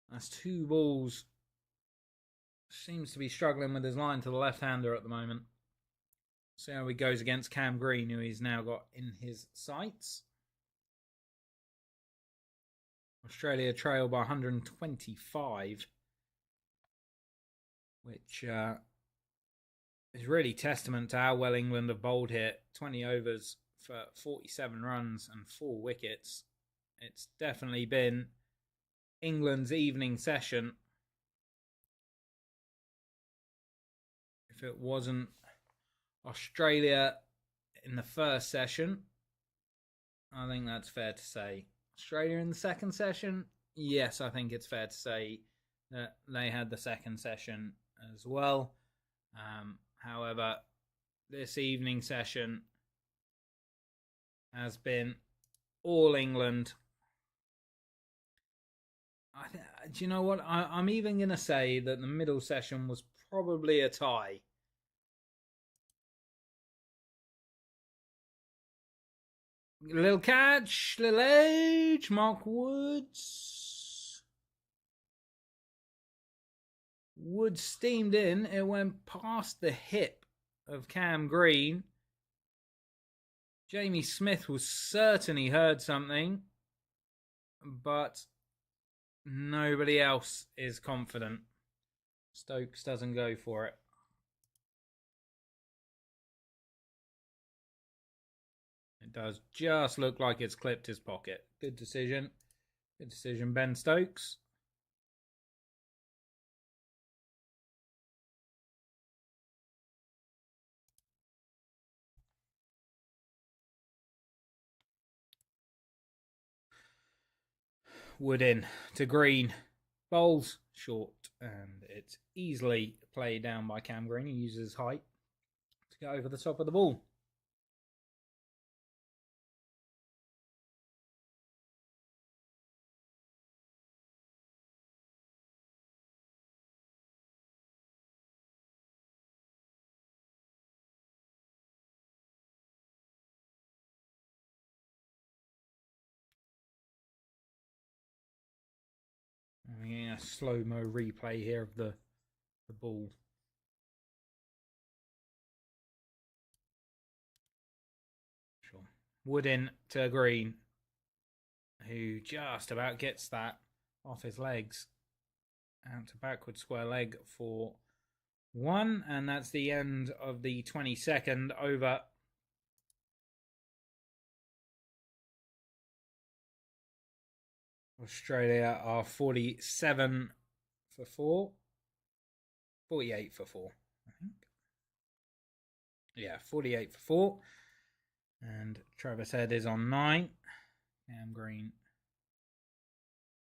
that's 2 balls. Seems to be struggling with his line to the left-hander at the moment. See how he goes against Cam Green, who he's now got in his sights. Australia trail by 125, which is really testament to how well England have bowled here. 20 overs for 47 runs and 4 wickets. It's definitely been England's evening session. If it wasn't Australia in the first session, I think that's fair to say. Australia in the second session? Yes, I think it's fair to say that they had the second session as well. However, this evening session has been all England. Do you know what? I'm even going to say that the middle session was probably a tie. Little catch, little edge, Mark Woods. Woods steamed in. It went past the hip of Cam Green. Jamie Smith was certain he heard something, but nobody else is confident. Stokes doesn't go for it. It does just look like it's clipped his pocket. Good decision. Good decision, Ben Stokes. Wood in to Green. Bowls short, and it's easily played down by Cam Green. He uses height to get over the top of the ball. I'm getting a slow-mo replay here of the ball. Sure. Wood in to Green, who just about gets that off his legs. Out to backward square leg for 1, and that's the end of the 22nd over. Australia are 47 for 4. 48 for 4, I think. Yeah, 48 for 4. And Travis Head is on 9. Cam Green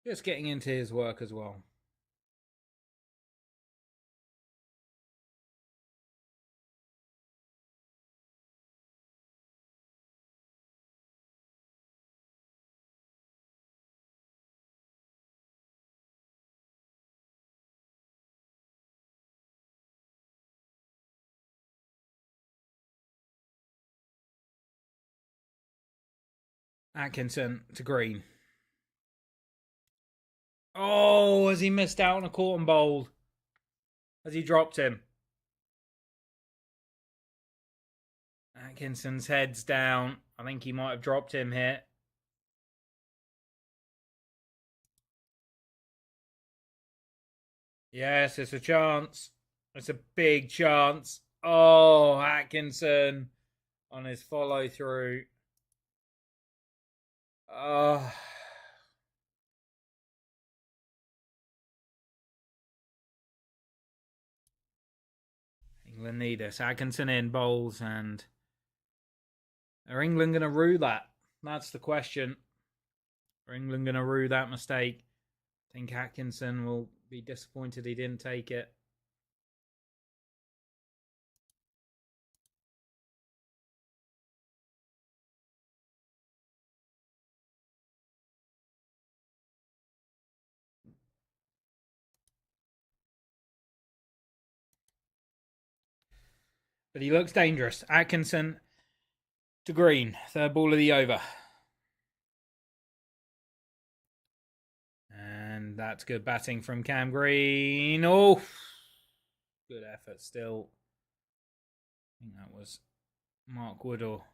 just getting into his work as well. Atkinson to Green. Oh, has he missed out on a caught and bowled? Has he dropped him? Atkinson's head's down. I think he might have dropped him here. Yes, it's a chance. It's a big chance. Oh, Atkinson on his follow through. Oh. England need us. Atkinson in bowls, and are England going to rue that? That's the question. Are England going to rue that mistake? I think Atkinson will be disappointed he didn't take it. But he looks dangerous. Atkinson to Green. Third ball of the over. And that's good batting from Cam Green. Oh, good effort still. I think that was Mark Wood or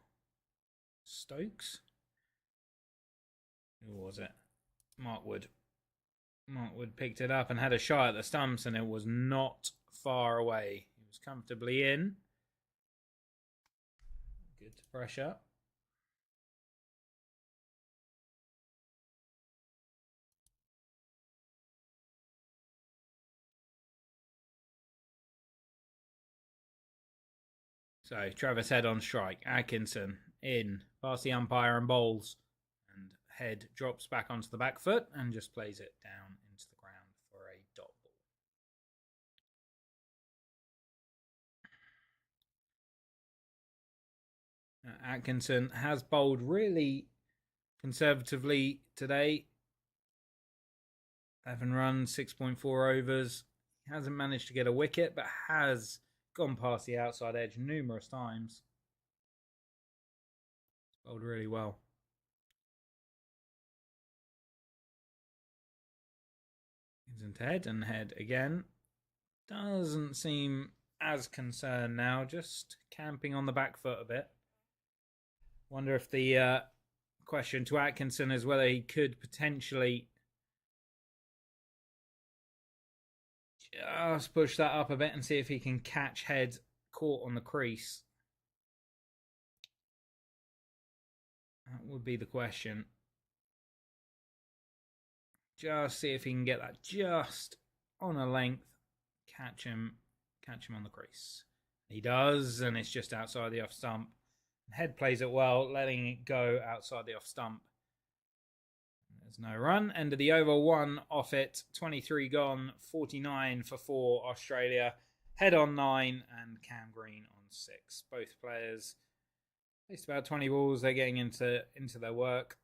Stokes. Who was it? Mark Wood. Mark Wood picked it up and had a shot at the stumps, and it was not far away. He was comfortably in. Good pressure. So Travis Head on strike. Atkinson in, past the umpire and bowls. And Head drops back onto the back foot and just plays it down into the ground for a dot ball. Atkinson has bowled really conservatively today. 11 runs, 6.4 overs. He hasn't managed to get a wicket, but has gone past the outside edge numerous times. He's bowled really well. Isn't Head, and Head again. Doesn't seem as concerned now, just camping on the back foot a bit. Wonder if the question to Atkinson is whether he could potentially just push that up a bit and see if he can catch Head caught on the crease. That would be the question. Just see if he can get that just on a length, catch him on the crease. He does, and it's just outside the off stump. Head plays it well, letting it go outside the off stump. There's no run. End of the over, 1 off it. 23 gone, 49 for 4 Australia. Head on 9 and Cam Green on 6. Both players, at least about 20 balls, they're getting into their work.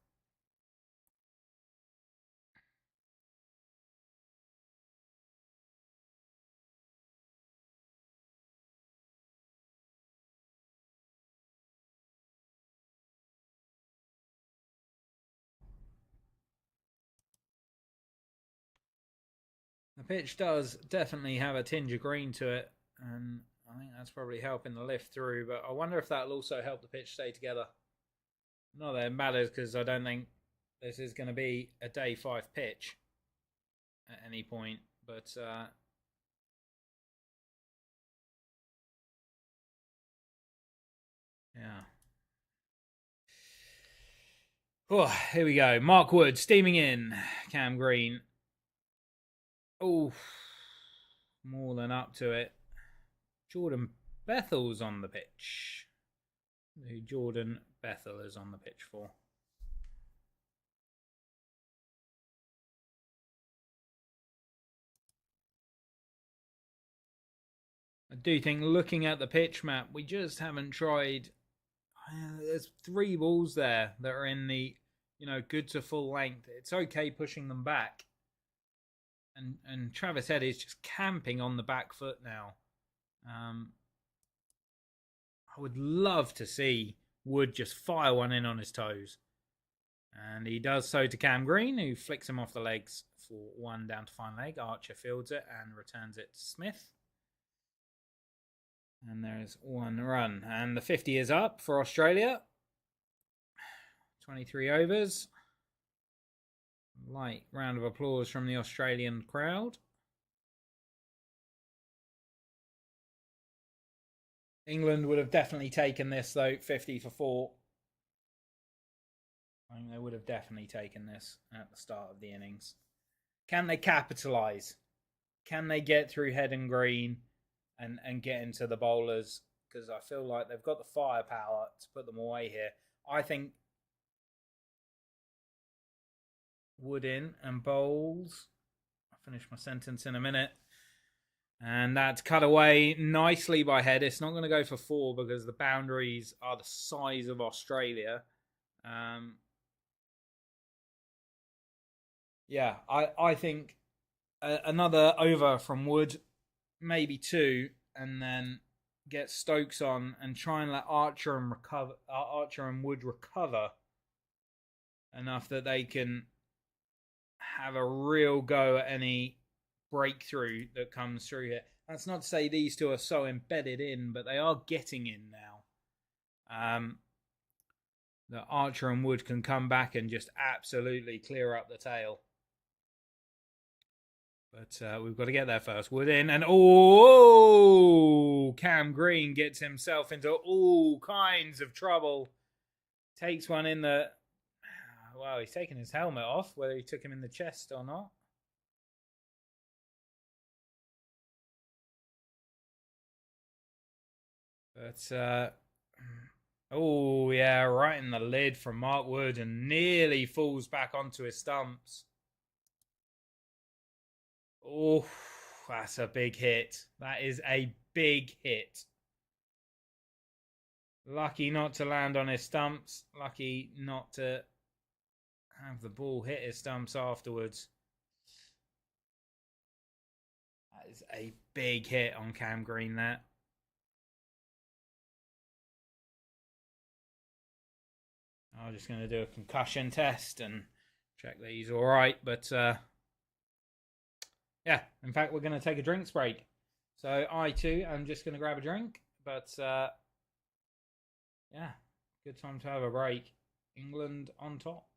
The pitch does definitely have a tinge of green to it, and I think that's probably helping the lift through, but I wonder if that'll also help the pitch stay together. Not that it matters, because I don't think this is going to be a day 5 pitch at any point, but yeah. Oh, here we go. Mark Wood steaming in. Cam Green. Oh, more than up to it. Jordan Bethel's on the pitch. Who Jordan Bethel is on the pitch for? I do think looking at the pitch map, we just haven't tried. There's 3 balls there that are in the, good to full length. It's okay pushing them back. And Travis Head is just camping on the back foot now. I would love to see Wood just fire one in on his toes. And he does so to Cam Green, who flicks him off the legs for one down to fine leg. Archer fields it and returns it to Smith. And there's 1 run. And the 50 is up for Australia. 23 overs. Light round of applause from the Australian crowd. England would have definitely taken this, though, 50 for 4. I think they would have definitely taken this at the start of the innings. Can they capitalise? Can they get through Head and Green and get into the bowlers? Because I feel like they've got the firepower to put them away here. I think Wood in and bowls. I'll finish my sentence in a minute. And that's cut away nicely by Head. It's not going to go for 4 because the boundaries are the size of Australia. I think another over from Wood, maybe 2, and then get Stokes on and try and let Archer and Wood recover enough that they can have a real go at any breakthrough that comes through here. That's not to say these 2 are so embedded in, but they are getting in now. That Archer and Wood can come back and just absolutely clear up the tail. But we've got to get there first. Wood in, and Cam Green gets himself into all kinds of trouble. Takes one in the... Wow, he's taken his helmet off, whether he took him in the chest or not. But, right in the lid from Mark Wood and nearly falls back onto his stumps. Oh, that's a big hit. That is a big hit. Lucky not to land on his stumps. Lucky not to have the ball hit his stumps afterwards. That is a big hit on Cam Green there. I'm just going to do a concussion test and check that he's all right. But in fact, we're going to take a drinks break. So I too am just going to grab a drink. But good time to have a break. England on top.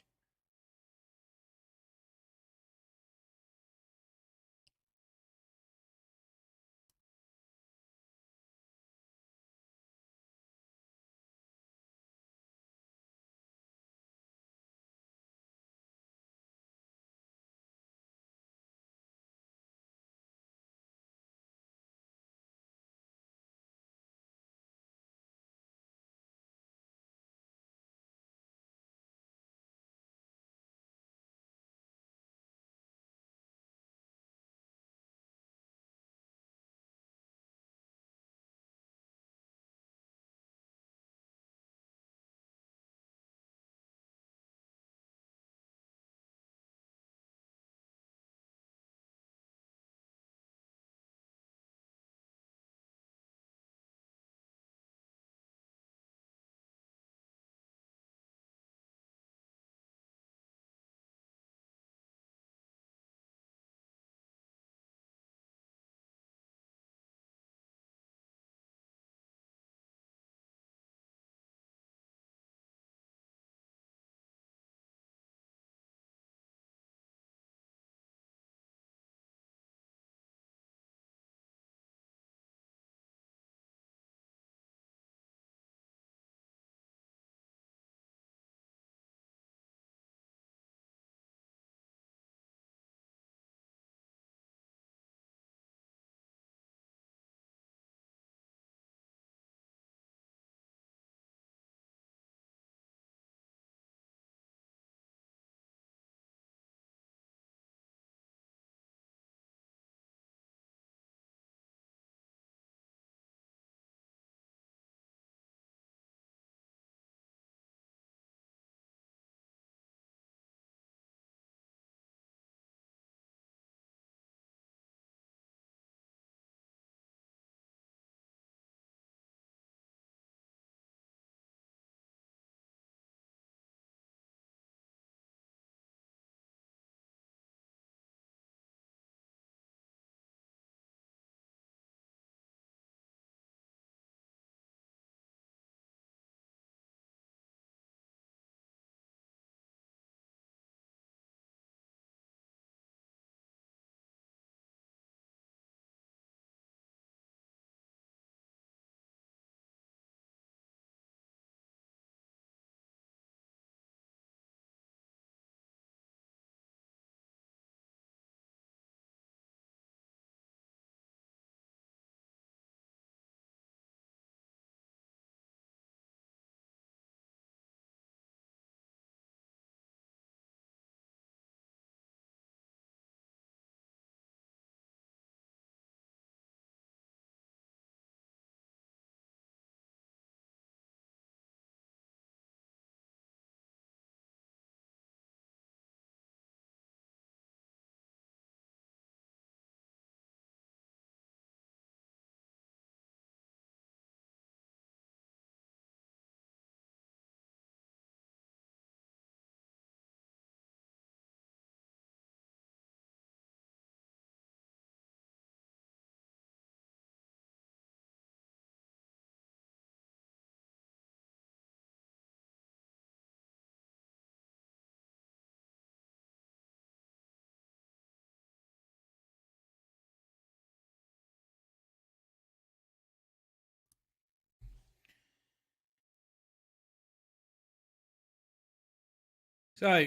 So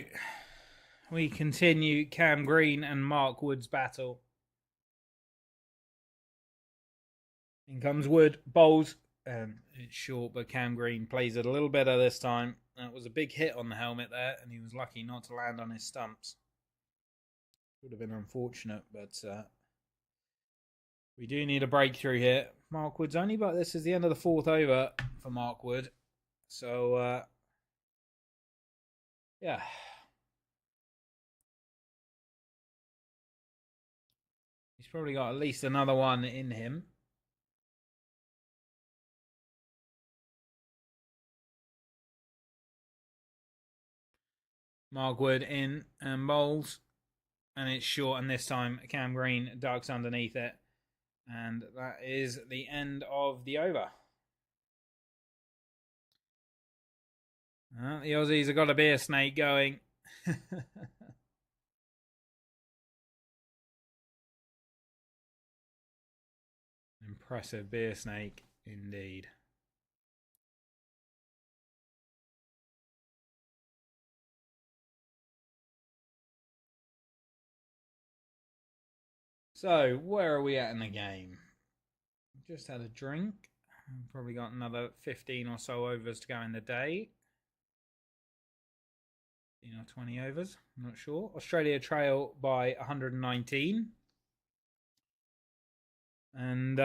we continue Cam Green and Mark Wood's battle. In comes Wood, bowls. It's short, but Cam Green plays it a little better this time. That was a big hit on the helmet there, and he was lucky not to land on his stumps. Would have been unfortunate, but we do need a breakthrough here. Mark Wood's only, but this is the end of the 4th over for Mark Wood. So, yeah. He's probably got at least another one in him. Mark Wood in and bowls. And it's short, and this time Cam Green ducks underneath it. And that is the end of the over. The Aussies have got a beer snake going. Impressive beer snake indeed. So, where are we at in the game? Just had a drink. Probably got another 15 or so overs to go in the day. 15 or 20 overs, I'm not sure. Australia trail by 119. And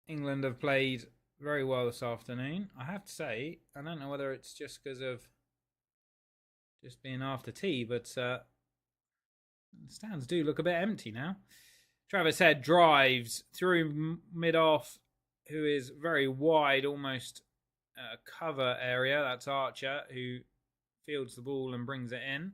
England have played very well this afternoon. I have to say, I don't know whether it's just because of just being after tea, but the stands do look a bit empty now. Travis Head drives through mid-off, who is very wide, almost cover area. That's Archer, who fields the ball and brings it in.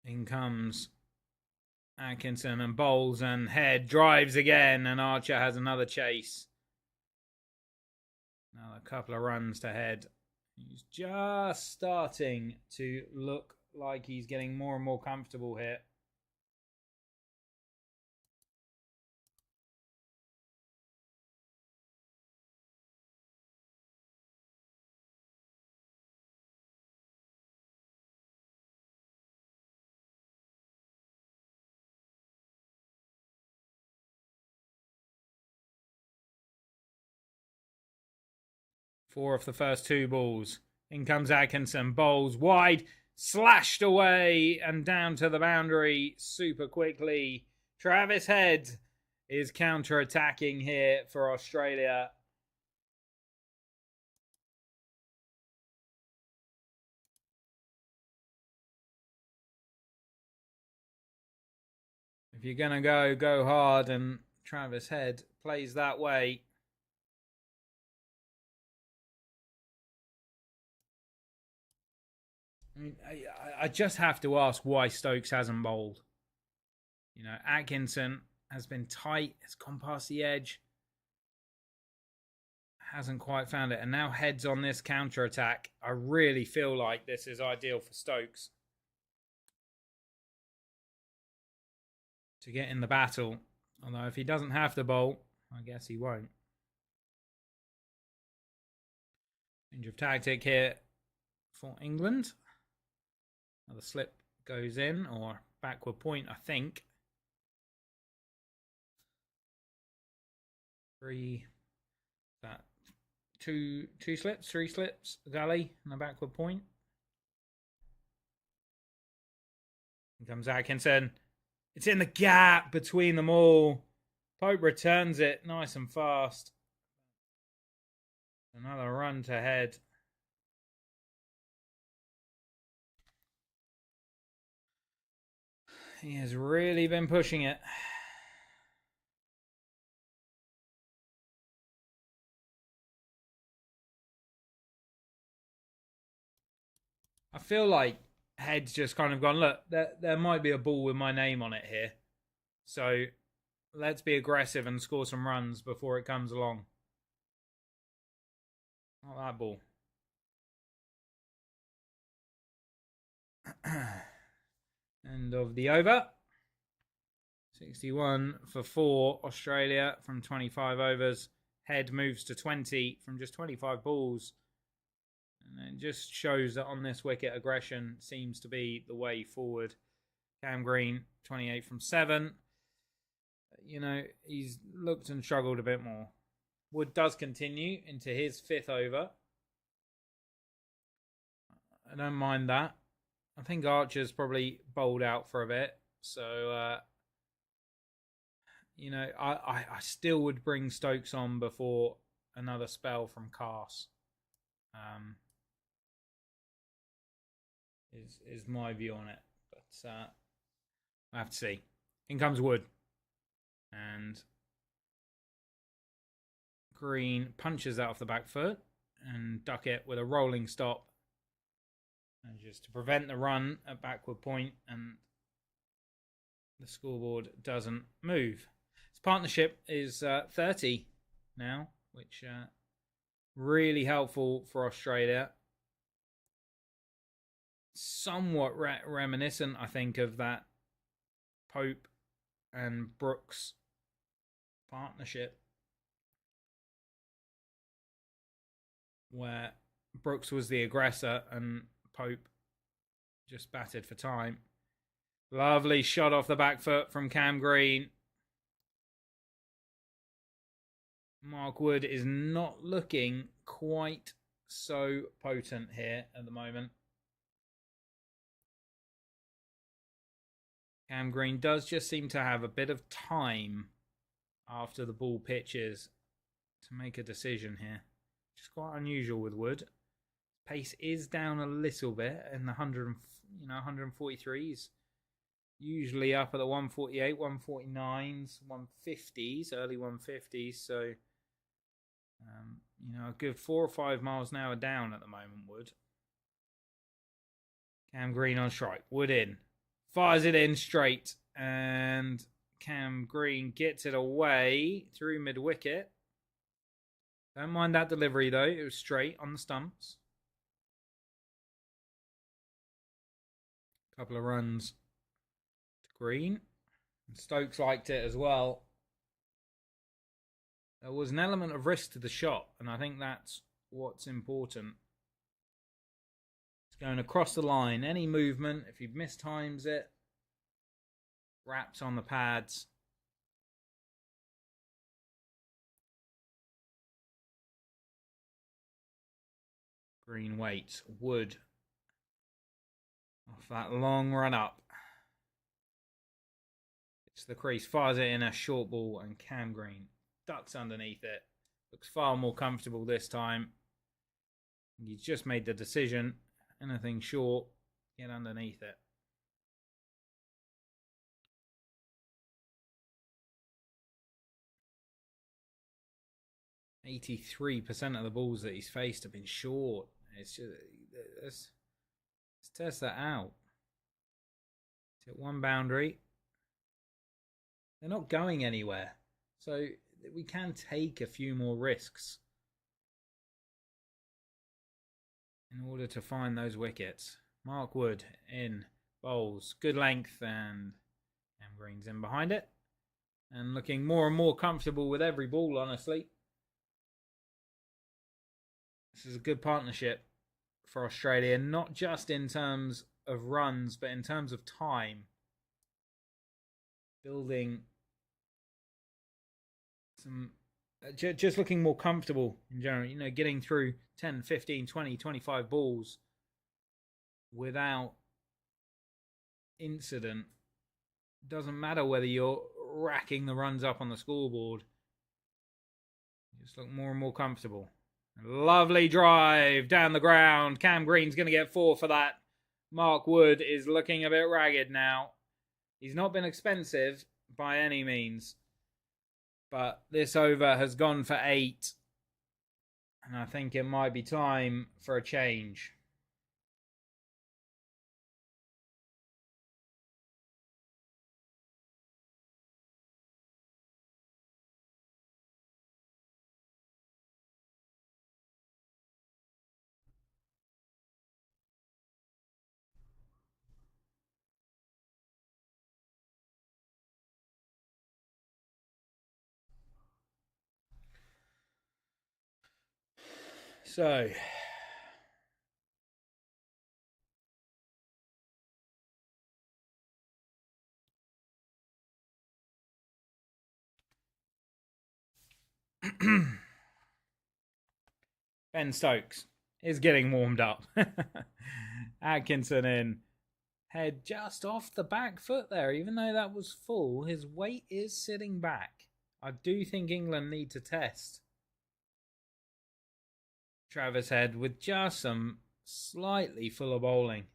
In comes Atkinson and bowls, and Head drives again, and Archer has another chase. Another couple of runs to Head. He's just starting to look like he's getting more and more comfortable here. Four of the first 2 balls. In comes Atkinson, bowls wide, slashed away and down to the boundary super quickly. Travis Head is counter-attacking here for Australia. If you're going to go hard, and Travis Head plays that way. I mean, I just have to ask why Stokes hasn't bowled. You know, Atkinson has been tight, has gone past the edge, hasn't quite found it, and now Head's on this counter attack. I really feel like this is ideal for Stokes to get in the battle. Although if he doesn't have to bowl, I guess he won't. Change of tactic here for England. Another slip goes in, or backward point, I think. 3 2 slips, 3 slips, gully, and a backward point. Here comes Atkinson. It's in the gap between them all. Pope returns it nice and fast. Another run to Head. He has really been pushing it. I feel like Head's just kind of gone, look, there might be a ball with my name on it here. So let's be aggressive and score some runs before it comes along. Not that ball. End of the over. 61 for 4, Australia from 25 overs. Head moves to 20 from just 25 balls. And it just shows that on this wicket, aggression seems to be the way forward. Cam Green, 28 from 7. You know, he's looked and struggled a bit more. Wood does continue into his 5th over. I don't mind that. I think Archer's probably bowled out for a bit. So, you know, I still would bring Stokes on before another spell from Cass. Is my view on it. But I have to see. In comes Wood. And Green punches that off the back foot and Duckett with a rolling stop. And just to prevent the run at backward point, and the scoreboard doesn't move. His partnership is 30 now, which really helpful for Australia. Somewhat reminiscent, I think, of that Pope and Brooks partnership, where Brooks was the aggressor and Pope just batted for time. Lovely shot off the back foot from Cam Green. Mark Wood is not looking quite so potent here at the moment. Cam Green does just seem to have a bit of time after the ball pitches to make a decision here, which is quite unusual with Wood. Pace is down a little bit in the 143s. Usually up at the 148, 149s, 150s, early 150s. So, a good 4 or 5 miles an hour down at the moment, Wood. Cam Green on strike. Wood in. Fires it in straight. And Cam Green gets it away through mid-wicket. Don't mind that delivery, though. It was straight on the stumps. Couple of runs to Green. And Stokes liked it as well. There was an element of risk to the shot, and I think that's what's important. It's going across the line. Any movement, if he mistimes it, wraps on the pads. Green waits. Wood off that long run up. It's the crease, fires it in a short ball, and Cam Green ducks underneath it. Looks far more comfortable this time. He's just made the decision. Anything short, get underneath it. %83 of the balls that he's faced have been short. It's just, let's test that out. Hit one boundary. They're not going anywhere. So we can take a few more risks in order to find those wickets. Mark Wood in, bowls, good length, and Cam Green's in behind it. And looking more and more comfortable with every ball, honestly. This is a good partnership for Australia, not just in terms of runs, but in terms of time. Building some, just looking more comfortable in general, getting through 10, 15, 20, 25 balls without incident. Doesn't matter whether you're racking the runs up on the scoreboard. You just look more and more comfortable. Lovely drive down the ground. Cam Green's going to get 4 for that. Mark Wood is looking a bit ragged now. He's not been expensive by any means. But this over has gone for 8. And I think it might be time for a change. So, Ben Stokes is getting warmed up. Atkinson in. Head just off the back foot there. Even though that was full, his weight is sitting back. I do think England need to test Travis Head with just some slightly fuller bowling.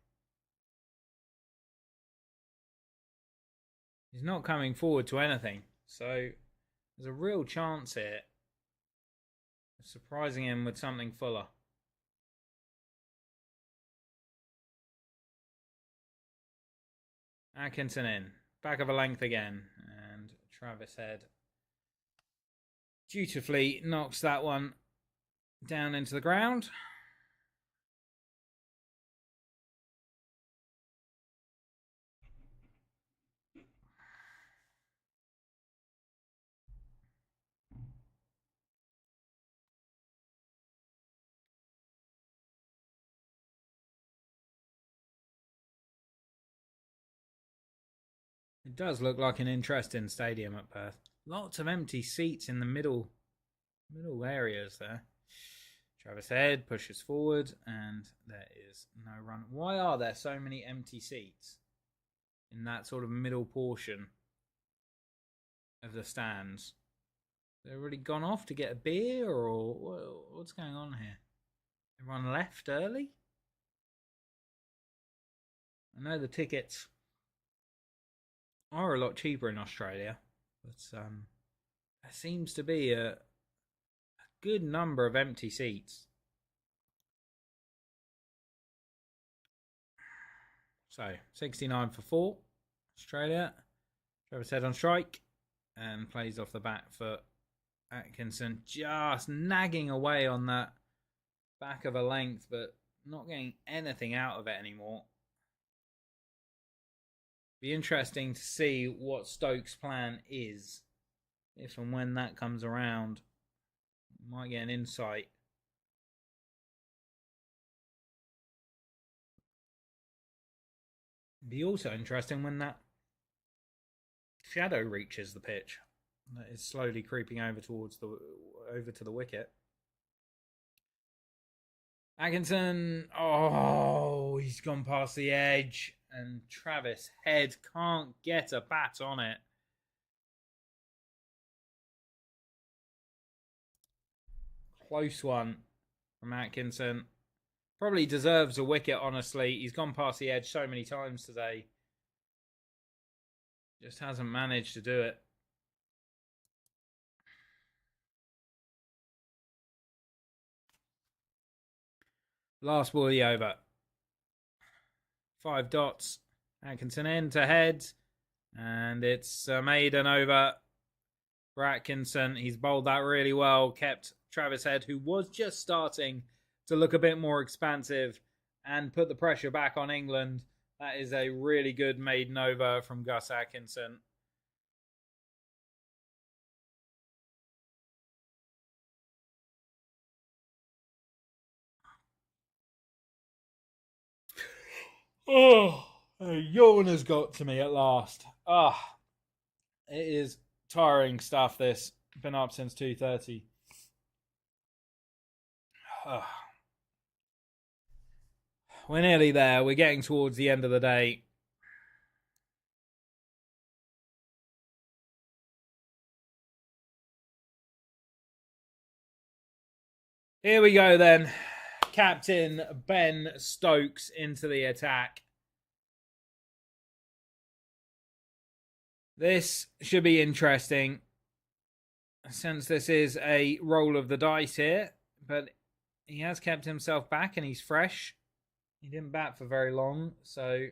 He's not coming forward to anything. So there's a real chance here of surprising him with something fuller. Atkinson in. Back of a length again. And Travis Head dutifully knocks that one down into the ground. It does look like an interesting stadium at Perth. Lots of empty seats in the middle areas there. Travis Head pushes forward and there is no run. Why are there so many empty seats in that sort of middle portion of the stands? They've already gone off to get a beer, or what's going on here? Everyone left early? I know the tickets are a lot cheaper in Australia, but there seems to be a good number of empty seats. So 69 for 4, Australia. Travis Head on strike and plays off the back foot. Atkinson just nagging away on that back of a length, but not getting anything out of it anymore. Be interesting to see what Stokes' plan is if and when that comes around. Might get an insight. Be also interesting when that shadow reaches the pitch. That is slowly creeping over towards over to the wicket. Atkinson, oh, he's gone past the edge, and Travis Head can't get a bat on it. Close one from Atkinson. Probably deserves a wicket, honestly. He's gone past the edge so many times today. Just hasn't managed to do it. Last ball of the over. 5 dots. Atkinson in to Head. And it's a maiden over for Atkinson. He's bowled that really well. Kept Travis Head, who was just starting to look a bit more expansive, and put the pressure back on England. That is a really good maiden over from Gus Atkinson. Oh, a yawn has got to me at last. It is tiring stuff, this. Been up since 2:30. We're nearly there. We're getting towards the end of the day. Here we go then. Captain Ben Stokes into the attack. This should be interesting, since this is a roll of the dice here, but he has kept himself back and he's fresh. He didn't bat for very long, so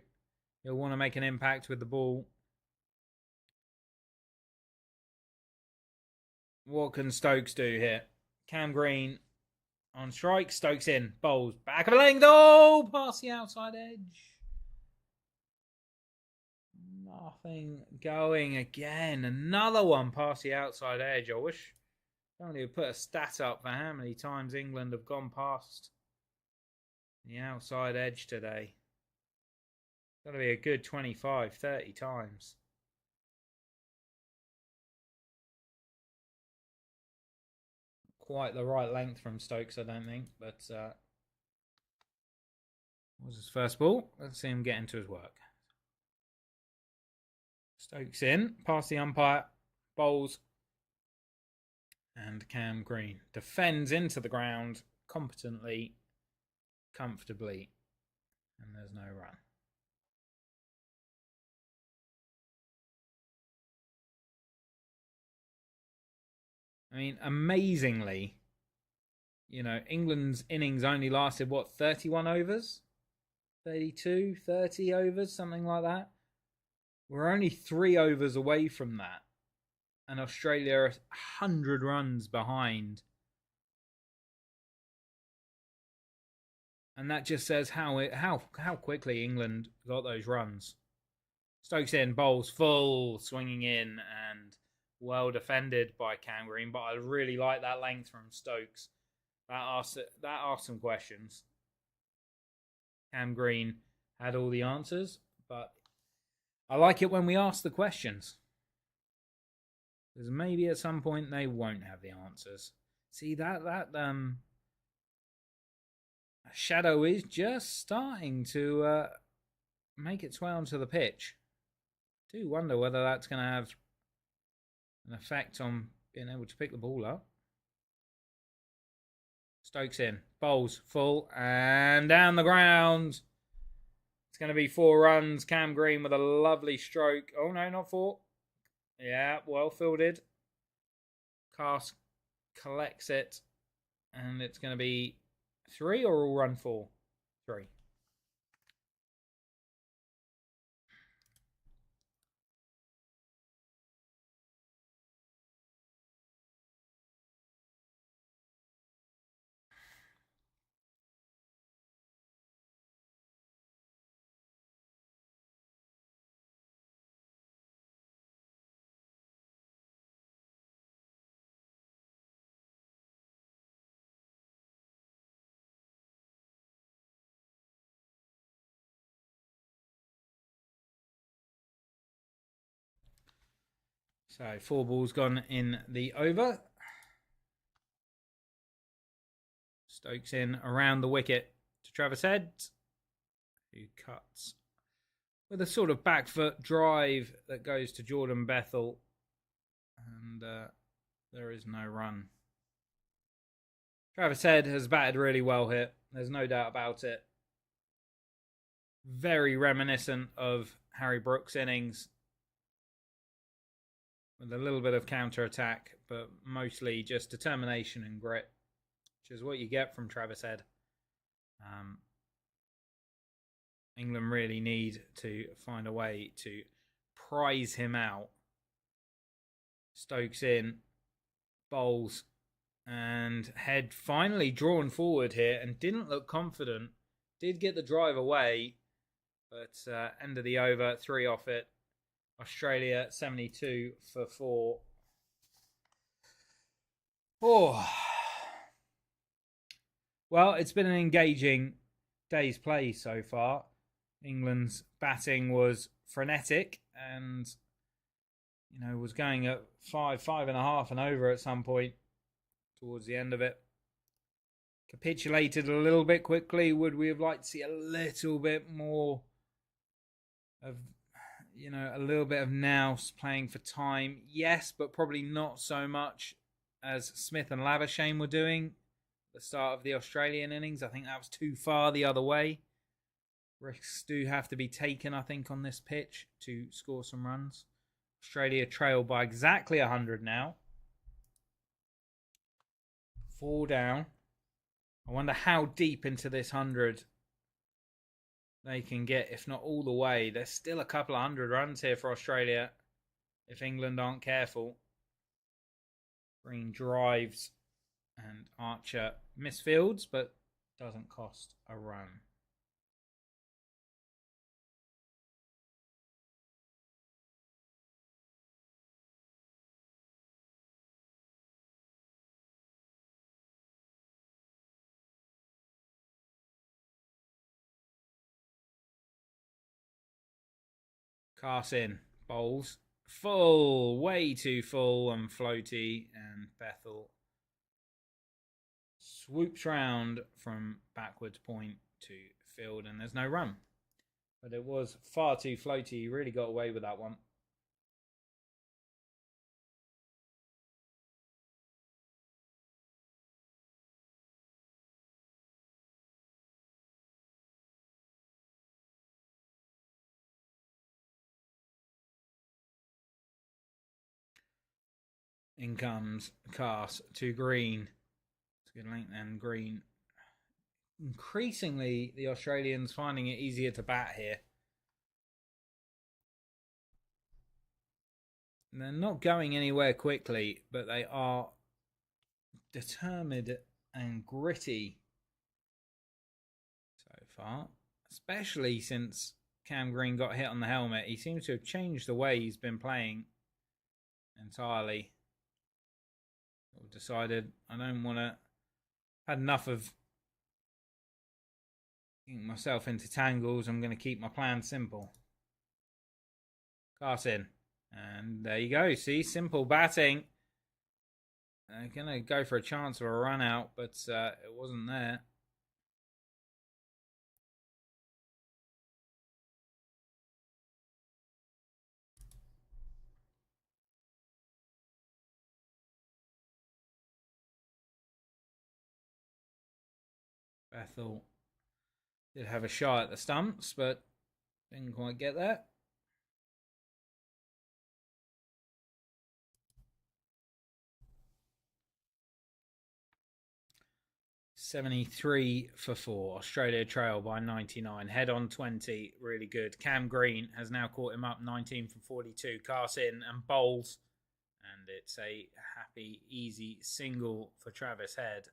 he'll want to make an impact with the ball. What can Stokes do here? Cam Green on strike. Stokes in. Bowls. Back of a length. Oh, past the outside edge. Nothing going again. Another one past the outside edge. I wish Somebody would put a stat up for how many times England have gone past the outside edge today. Got to be a good 25, 30 times. Quite the right length from Stokes, I don't think, but was his first ball. Let's see him get into his work. Stokes in, past the umpire, bowls, and Cam Green defends into the ground competently, comfortably, and there's no run. I mean, amazingly, England's innings only lasted, 31 overs? 32, 30 overs, something like that. We're only 3 overs away from that. And Australia are 100 runs behind. And that just says how quickly England got those runs. Stokes in, bowls full, swinging in, and well defended by Cam Green. But I really like that length from Stokes. That asked some questions. Cam Green had all the answers, but I like it when we ask the questions. Because maybe at some point they won't have the answers. See, that shadow is just starting to make its way onto the pitch. I do wonder whether that's going to have an effect on being able to pick the ball up. Stokes in, bowls full, and down the ground. It's going to be 4 runs. Cam Green with a lovely stroke. Oh no, not 4. Yeah, well fielded. Cask collects it, and it's going to be 3 or all run 4? 3. So 4 balls gone in the over. Stokes in around the wicket to Travis Head, who cuts with a sort of back foot drive that goes to Jordan Bethel, and there is no run. Travis Head has batted really well here. There's no doubt about it. Very reminiscent of Harry Brooks' innings, with a little bit of counter-attack, but mostly just determination and grit, which is what you get from Travis Head. England really need to find a way to prize him out. Stokes in, bowls, and Head finally drawn forward here and didn't look confident. Did get the drive away, but end of the over, 3 off it. Australia 72 for 4. Oh. Well, it's been an engaging day's play so far. England's batting was frenetic and, was going at 5.5 and over at some point towards the end of it. Capitulated a little bit quickly. Would we have liked to see a little bit more of, a little bit of Nous playing for time? Yes, but probably not so much as Smith and Labuschagne were doing at the start of the Australian innings. I think that was too far the other way. Risks do have to be taken, I think, on this pitch to score some runs. Australia trail by exactly 100 now. 4 down. I wonder how deep into this 100 they can get, if not all the way. There's still a couple of 100 runs here for Australia if England aren't careful. Green drives and Archer misfields, but doesn't cost a run. Carson bowls. Full, way too full and floaty, and Bethel swoops round from backwards point to field, and there's no run. But it was far too floaty. He really got away with that one. In comes Cast to Green. It's a good length, and Green. Increasingly, the Australians finding it easier to bat here. They're not going anywhere quickly, but they are determined and gritty so far. Especially since Cam Green got hit on the helmet. He seems to have changed the way he's been playing entirely. I've decided I don't want to. Had enough of getting myself into tangles. I'm going to keep my plan simple. Carson. And there you go. See, simple batting. They're going to go for a chance of a run out, but it wasn't there. Bethel did have a shot at the stumps, but didn't quite get that. $73 for 4. Australia trail by 99. Head on 20. Really good. Cam Green has now caught him up 19 for 42. Casts in and bowls. And it's a happy, easy single for Travis Head.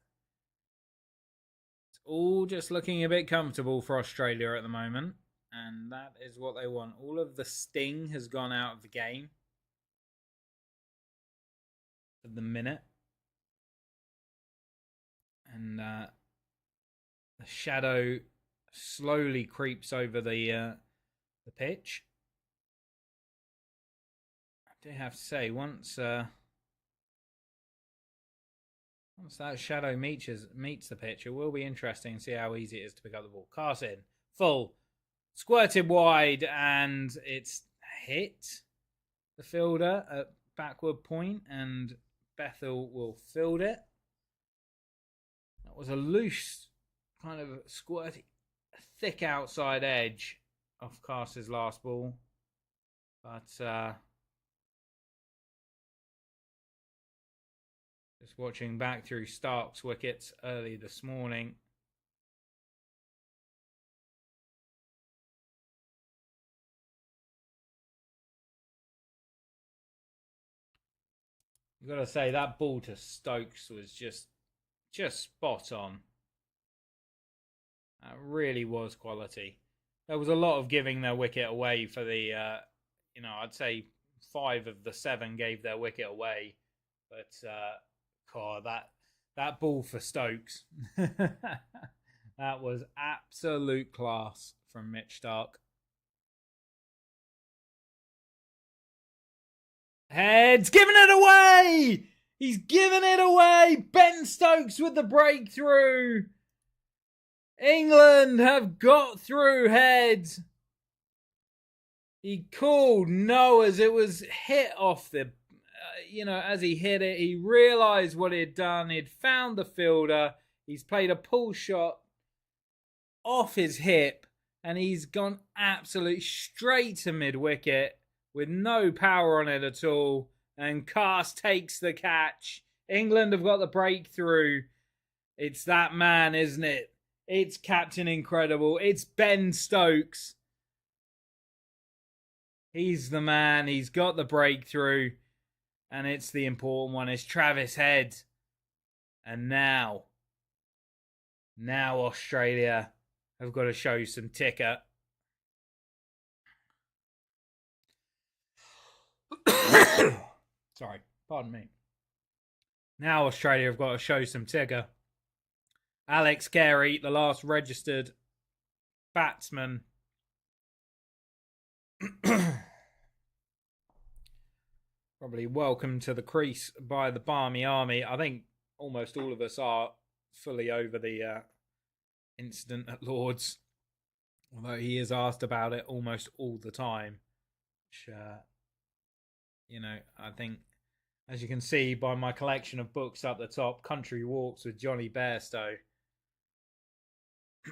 It's all just looking a bit comfortable for Australia at the moment. And that is what they want. All of the sting has gone out of the game at the minute. And the shadow slowly creeps over the pitch. I do have to say, once that shadow meets the pitch, it will be interesting to see how easy it is to pick up the ball. Cast in, full, squirted wide, and it's hit the fielder at backward point, and Bethel will field it. That was a loose, kind of squirty, thick outside edge of Cast's last ball. But just watching back through Stark's wickets early this morning. You've got to say that ball to Stokes was just spot on. That really was quality. There was a lot of giving their wicket away for the, I'd say 5 of the 7 gave their wicket away. But, God, that ball for Stokes, that was absolute class from Mitch Stark. Heads, giving it away! He's given it away! Ben Stokes with the breakthrough! England have got through Heads. He called no as it was hit off the... as he hit it, he realised what he'd done. He'd found the fielder. He's played a pull shot off his hip. And he's gone absolutely straight to mid-wicket with no power on it at all. And Cast takes the catch. England have got the breakthrough. It's that man, isn't it? It's Captain Incredible. It's Ben Stokes. He's the man. He's got the breakthrough. And it's the important one. It's Travis Head. And now Australia have got to show some ticker. Sorry, pardon me. Now Australia have got to show some ticker. Alex Carey, the last registered batsman probably welcomed to the crease by the Barmy Army. I think almost all of us are fully over the incident at Lord's, although he is asked about it almost all the time. Which, I think, as you can see by my collection of books up the top, Country Walks with Johnny Bairstow,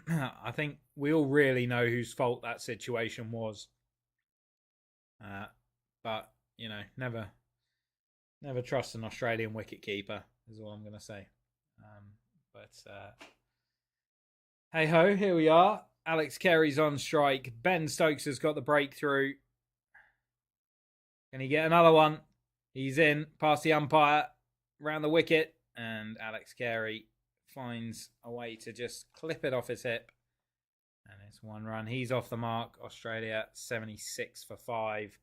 I think we all really know whose fault that situation was. But, never trust an Australian wicketkeeper, is all I'm going to say. Hey ho, here we are. Alex Carey's on strike. Ben Stokes has got the breakthrough. Can he get another one? He's in, past the umpire, round the wicket, and Alex Carey finds a way to just clip it off his hip. And it's 1 run. He's off the mark. Australia 76 for 5.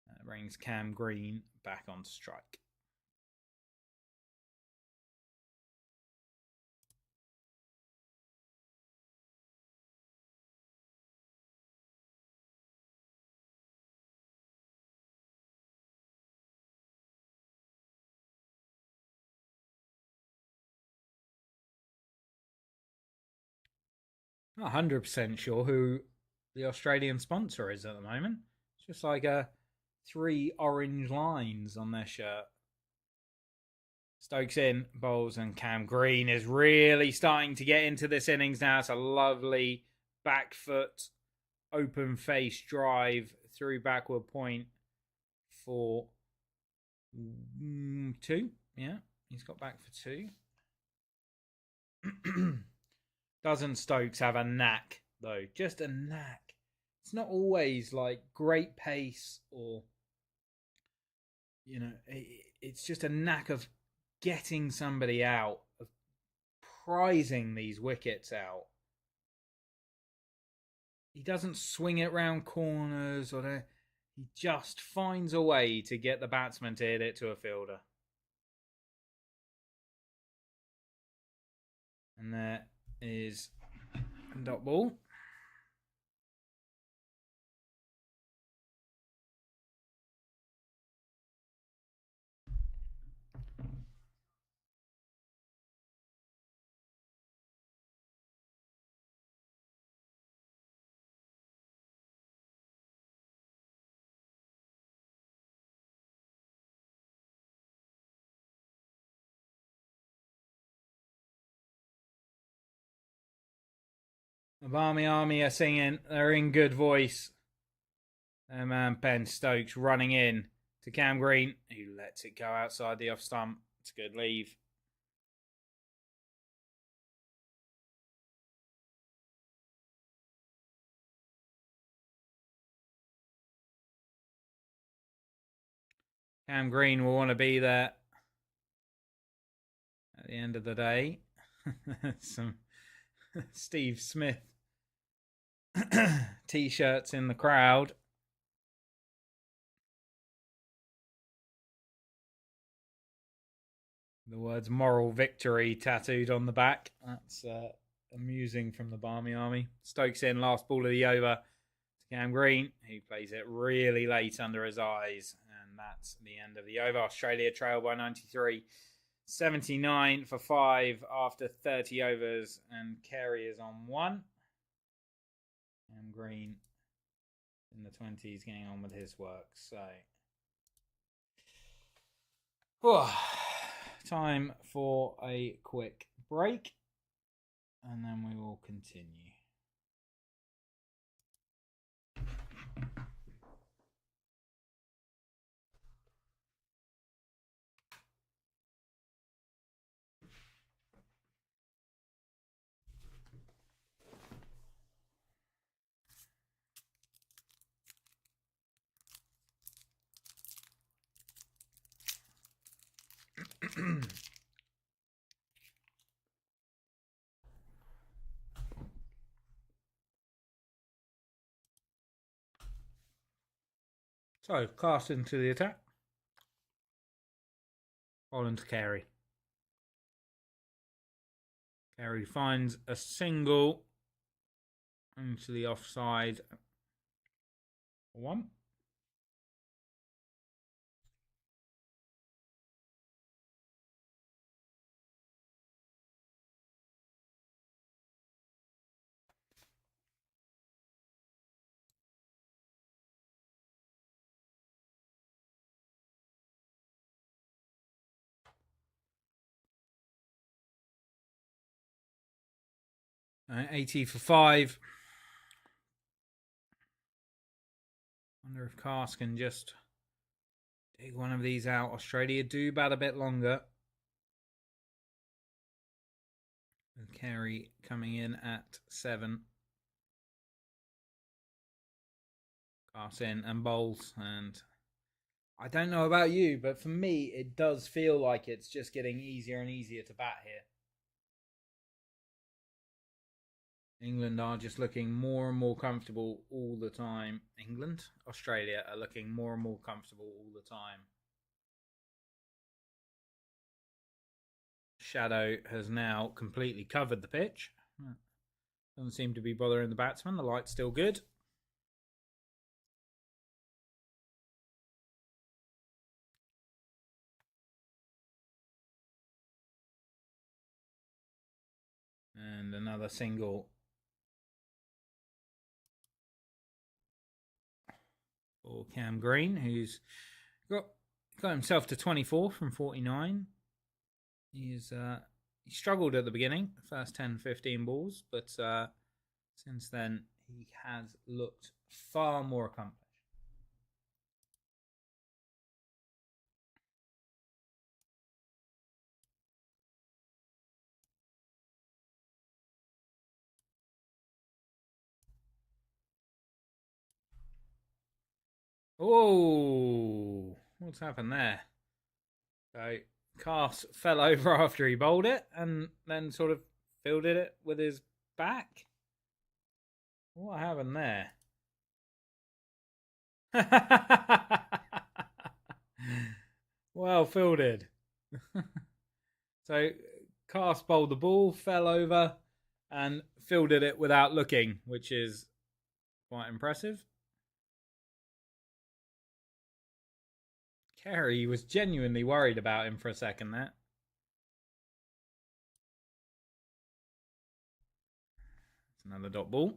That brings Cam Green back on strike. Not 100% sure who the Australian sponsor is at the moment. It's just like 3 orange lines on their shirt. Stokes in, bowls, and Cam Green is really starting to get into this innings now. It's a lovely back foot, open face drive through backward point for 2. Yeah, he's got back for 2. Doesn't Stokes have a knack, though? Just a knack. It's not always like great pace or, it's just a knack of getting somebody out, of prizing these wickets out. He doesn't swing it round corners he just finds a way to get the batsman to hit it to a fielder. And there is dot ball. The Barmy Army are singing. They're in good voice. Their man Ben Stokes running in to Cam Green, who lets it go outside the off stump. It's a good leave. Cam Green will want to be there at the end of the day. Some Steve Smith t-shirts in the crowd. The words moral victory tattooed on the back. That's amusing from the Barmy Army. Stokes in, last ball of the over to Cam Green, who plays it really late under his eyes. And that's the end of the over. Australia trail by 93. 79 for 5 after 30 overs, and Carey is on 1. And Green in the 20s getting on with his work. So, time for a quick break, and then we will continue. So, cast into the attack. Bowling to Carey. Carey finds a single into the offside. 1. 80 for 5. Wonder if Cast can just dig one of these out. Australia do bat a bit longer. With Carey coming in at 7. Cast in and bowls. And I don't know about you, but for me, it does feel like it's just getting easier and easier to bat here. England are just looking more and more comfortable all the time. Australia are looking more and more comfortable all the time. Shadow has now completely covered the pitch. Doesn't seem to be bothering the batsman. The light's still good. And another single for Cam Green, who's got himself to 24 from 49. He struggled at the beginning, the first 10, 15 balls, but since then he has looked far more accomplished. Oh, what's happened there? So Cast fell over after he bowled it and then sort of fielded it with his back. What happened there? Well fielded. So Cast bowled the ball, fell over and fielded it without looking, which is quite impressive. Carey was genuinely worried about him for a second there. It's another dot ball.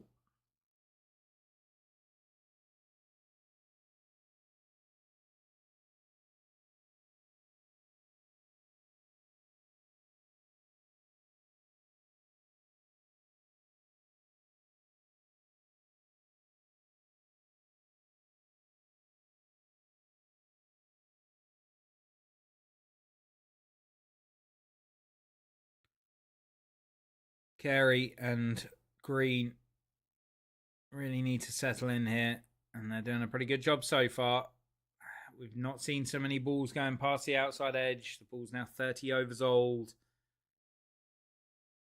Carey and Green really need to settle in here, and they're doing a pretty good job so far. We've not seen so many balls going past the outside edge. The ball's now 30 overs old.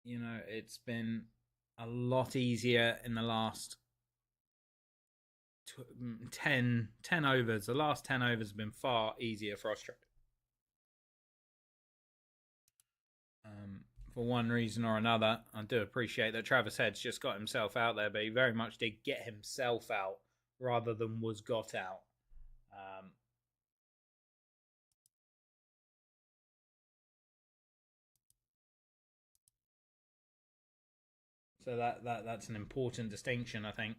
You know, it's been a lot easier in the last 10 overs. The last 10 overs have been far easier for Australia. For one reason or another, I do appreciate that Travis Head's just got himself out there, but he very much did get himself out rather than was got out. So that's an important distinction, I think.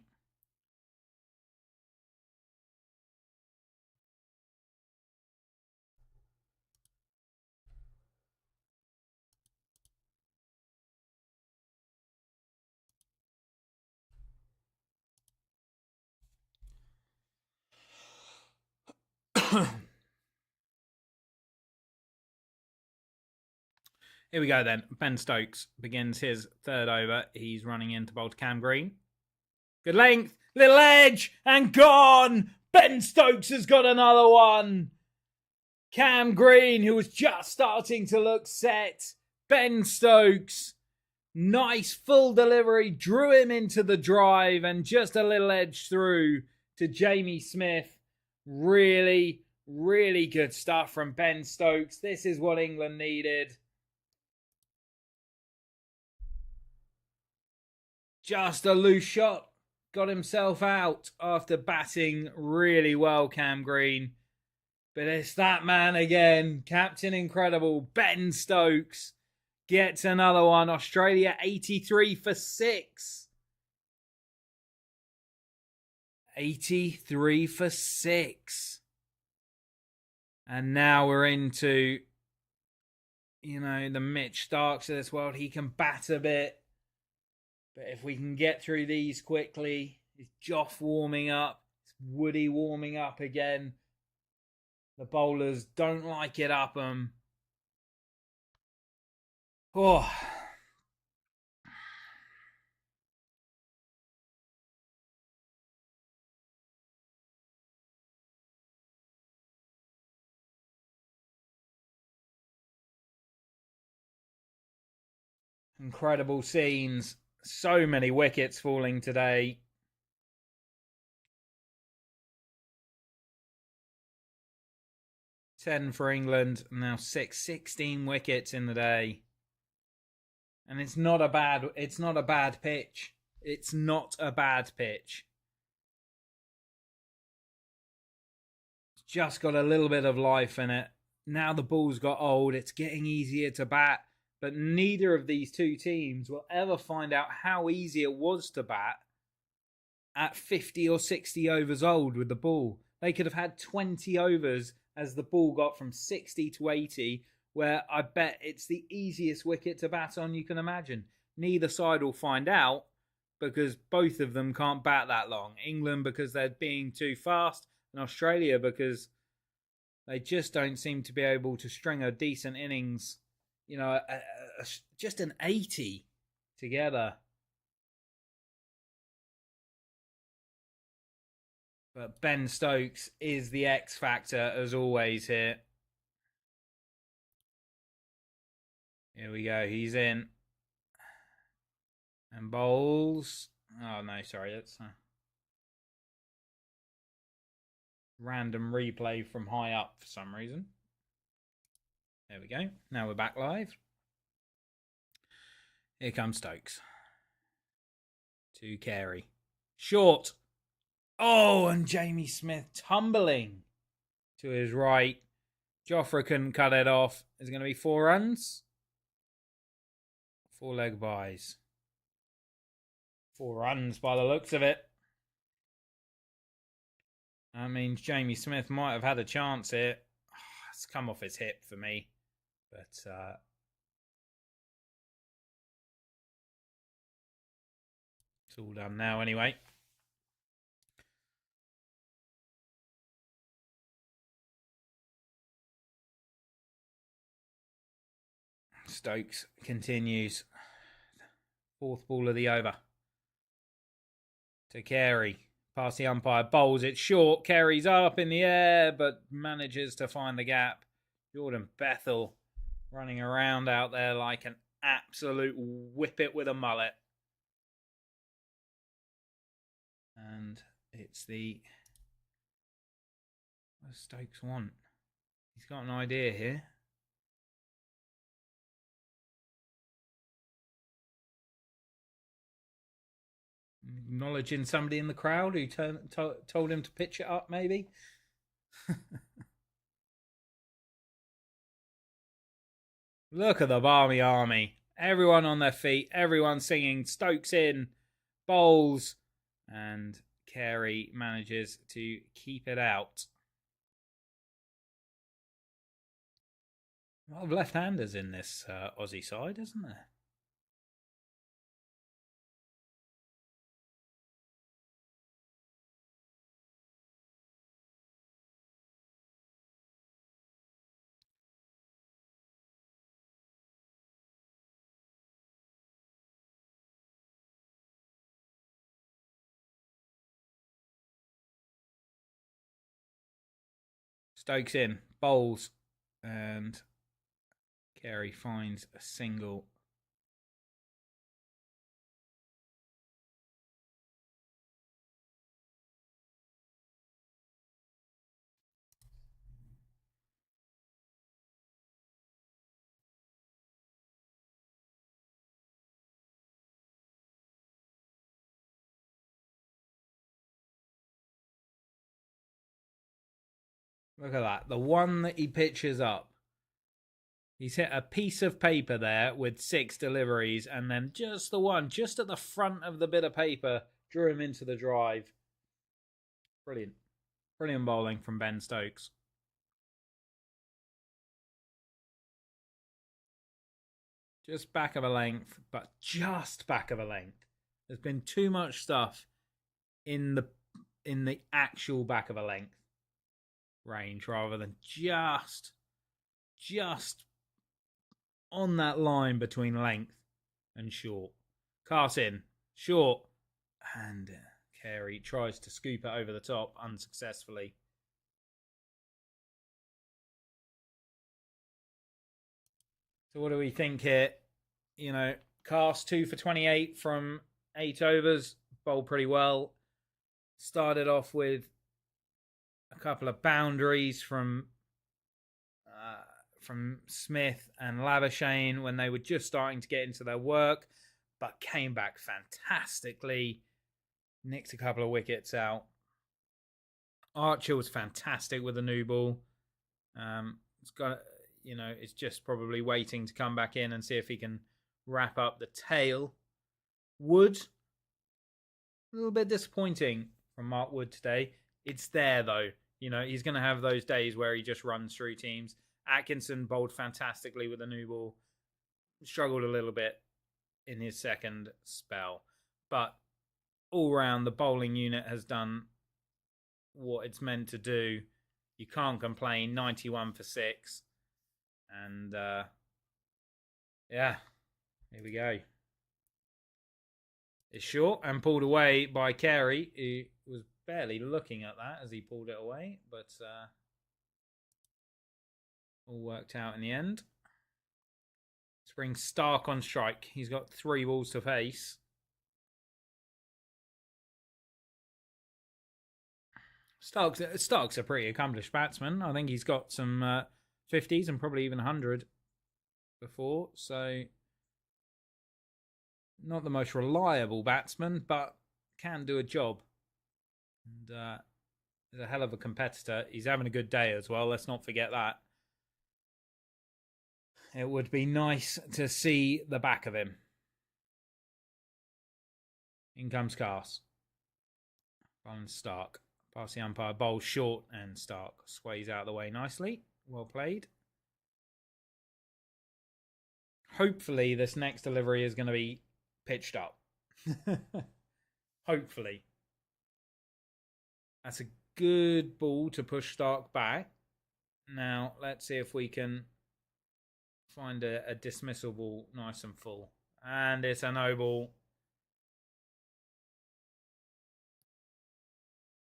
Here we go then. Ben Stokes begins his third over. He's running in to bowl to Cam Green. Good length, little edge, and gone! Ben Stokes has got another one! Cam Green, who was just starting to look set. Ben Stokes, nice full delivery, drew him into the drive and just a little edge through to Jamie Smith. Really, really good stuff from Ben Stokes. This is what England needed. Just a loose shot. Got himself out after batting really well, Cam Green. But it's that man again. Captain Incredible, Ben Stokes, gets another one. Australia 83 for 6. 83 for 6. And now we're into, the Mitch Starks of this world. He can bat a bit. But if we can get through these quickly, is Joff warming up? Is Woody warming up again? The bowlers don't like it up them. Oh. Incredible scenes. So many wickets falling today. Ten for England. Now 16 wickets in the day. And it's not a bad pitch. It's not a bad pitch. It's just got a little bit of life in it. Now the ball's got old. It's getting easier to bat. But neither of these two teams will ever find out how easy it was to bat at 50 or 60 overs old with the ball. They could have had 20 overs as the ball got from 60 to 80, where I bet it's the easiest wicket to bat on you can imagine. Neither side will find out because both of them can't bat that long. England because they're being too fast, and Australia because they just don't seem to be able to string a decent innings. You know, just an 80 together. But Ben Stokes is the X factor as always here. Here we go. He's in. And bowls. Oh, no, sorry. That's a random replay from high up for some reason. There we go. Now we're back live. Here comes Stokes. To Carey. Short. Oh, and Jamie Smith tumbling to his right. Jofra couldn't cut it off. Is it going to be 4 runs? 4 leg byes. 4 runs by the looks of it. That means Jamie Smith might have had a chance here. It's come off his hip for me. But it's all done now anyway. Stokes continues. 4th ball of the over. To Carey. Past the umpire. Bowls it short. Carey's up in the air but manages to find the gap. Jordan Bethel running around out there like an absolute whippet with a mullet. And it's the... What does Stokes want? He's got an idea here. Acknowledging somebody in the crowd who told him to pitch it up, maybe. Look at the Barmy Army. Everyone on their feet. Everyone singing. Stokes in. Bowls. And Carey manages to keep it out. A lot of left-handers in this Aussie side, isn't there? Stokes in, bowls, and Carey finds a single. Look at that. The one that he pitches up. He's hit a piece of paper there with 6 deliveries, and then just the one, just at the front of the bit of paper, drew him into the drive. Brilliant. Brilliant bowling from Ben Stokes. Just back of a length, but just back of a length. There's been too much stuff in the actual back of a length range rather than just on that line between length and short. Cast in, short, and Carey tries to scoop it over the top unsuccessfully. So what do we think here? You know, cast 2 for 28 from 8 overs, bowled pretty well. Started off with a couple of boundaries from Smith and Labuschagne when they were just starting to get into their work, but came back fantastically. Nicked a couple of wickets out. Archer was fantastic with the new ball. It's just probably waiting to come back in and see if he can wrap up the tail. Wood, a little bit disappointing from Mark Wood today. It's there though. He's going to have those days where he just runs through teams. Atkinson bowled fantastically with the new ball. Struggled a little bit in his second spell. But all round, the bowling unit has done what it's meant to do. You can't complain. 91 for 6. And, here we go. It's short and pulled away by Carey, who was barely looking at that as he pulled it away. But all worked out in the end. Let's bring Stark on strike. He's got 3 balls to face. Stark's a pretty accomplished batsman. I think he's got some 50s and probably even 100 before. So not the most reliable batsman, but can do a job. And he's a hell of a competitor. He's having a good day as well. Let's not forget that. It would be nice to see the back of him. In comes Cars. From Stark. Past the umpire, bowls short, and Stark sways out of the way nicely. Well played. Hopefully this next delivery is going to be pitched up. Hopefully. That's a good ball to push Stark back. Now, let's see if we can find a dismissal ball nice and full. And it's a no ball.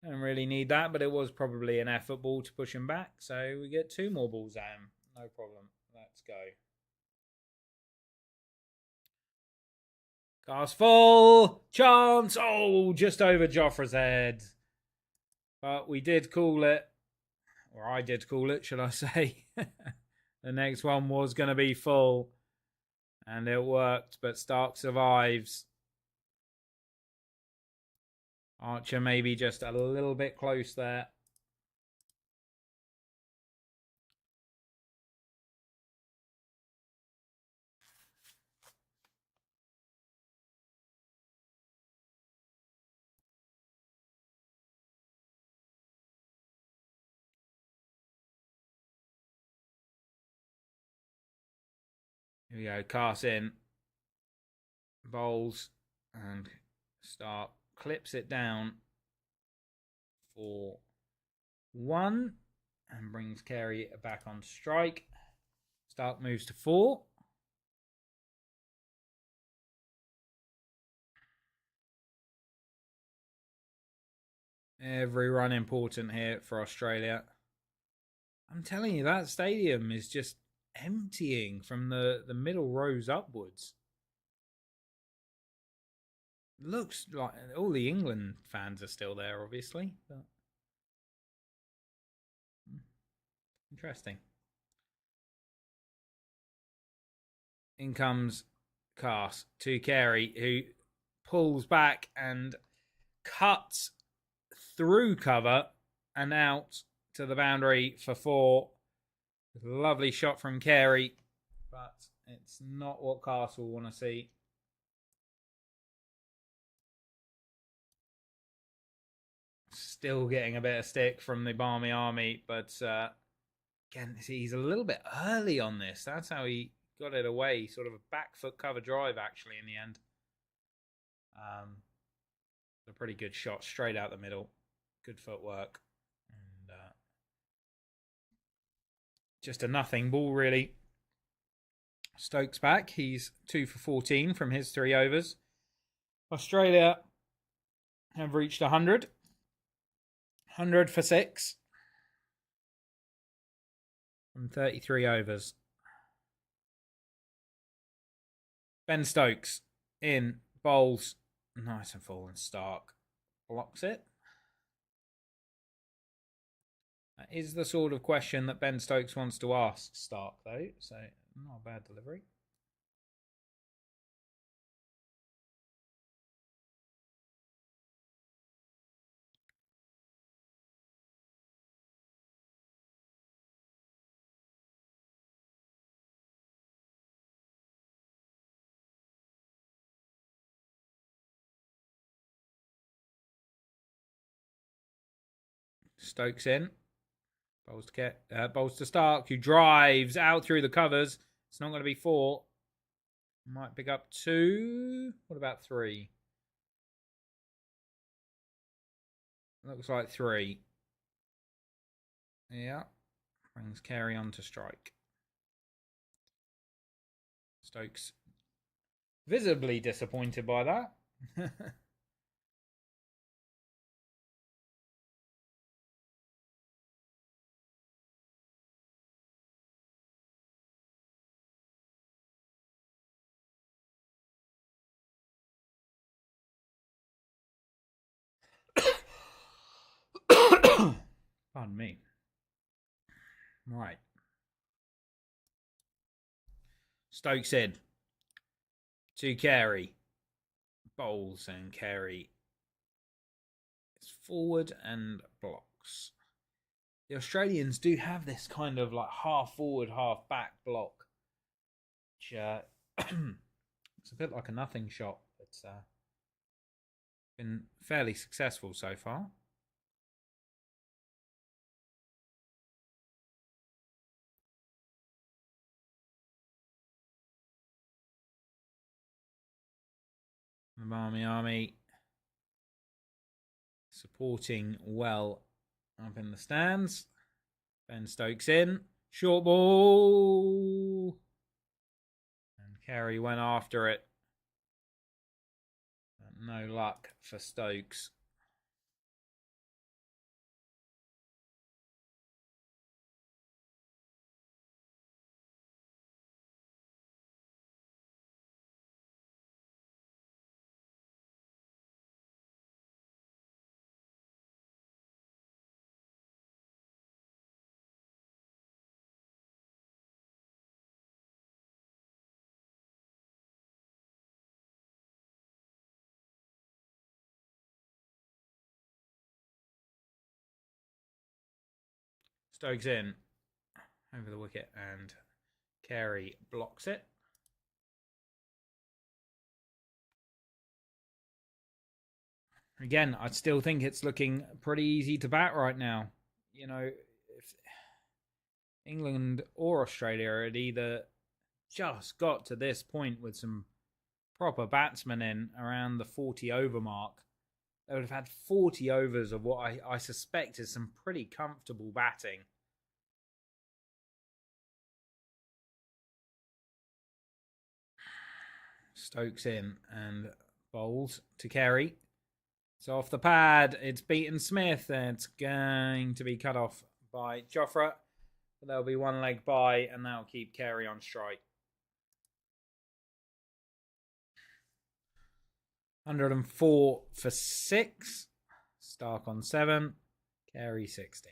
Don't really need that, but it was probably an effort ball to push him back. So we get 2 more balls at him. No problem. Let's go. Cast full. Chance. Oh, just over Jofra's head. But we did call it. Or I did call it, should I say. The next one was going to be full. And it worked, but Stark survives. Archer maybe just a little bit close there. Here we go, cast in. Bowls and Stark clips it down for 1 and brings Carey back on strike. Stark moves to 4. Every run important here for Australia. I'm telling you, that stadium is just emptying from the middle rows upwards. Looks like all the England fans are still there, obviously. But interesting. In comes Cass to Carey, who pulls back and cuts through cover and out to the boundary for 4. Lovely shot from Carey, but it's not what Cass will want to see. Still getting a bit of stick from the Barmy Army, but again, he's a little bit early on this. That's how he got it away. Sort of a back foot cover drive, actually, in the end. A pretty good shot straight out the middle. Good footwork. And just a nothing ball, really. Stokes back. He's 2 for 14 from his 3 overs. Australia have reached 100. 100 for 6 from 33 overs. Ben Stokes in, bowls, nice and full, and Stark blocks it. That is the sort of question that Ben Stokes wants to ask Stark, though, so not a bad delivery. Stokes in. Bowls to Stark, who drives out through the covers. It's not going to be 4. Might pick up 2. What about 3? Looks like 3. Yeah. Brings Carey on to strike. Stokes visibly disappointed by that. Pardon me. Right. Stokes in to Carey. Bowls, and Carey is forward and blocks. The Australians do have this kind of like half forward, half back block, which it's a bit like a nothing shot, but been fairly successful so far. The Army supporting well up in the stands. Ben Stokes in. Short ball. And Carey went after it. But no luck for Stokes. Stokes in over the wicket and Carey blocks it. Again, I still think it's looking pretty easy to bat right now. You know, if England or Australia had either just got to this point with some proper batsmen in around the 40 over mark, they would have had 40 overs of what I suspect is some pretty comfortable batting. Stokes in and bowls to Carey. It's off the pad. It's beaten Smith. It's going to be cut off by Jofra. But there'll be one leg by, and that'll keep Carey on strike. 104 for 6. Stark on 7. Carey 16.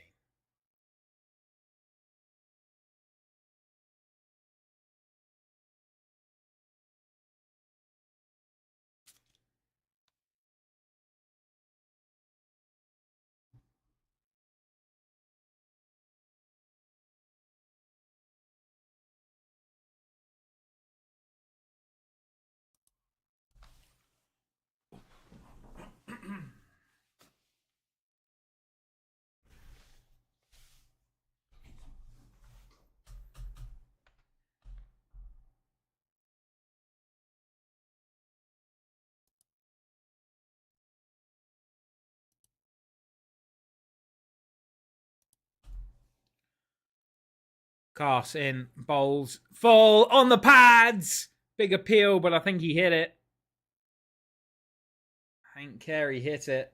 Cast in, bowls, full on the pads. Big appeal, but I think he hit it. I think Carey hit it.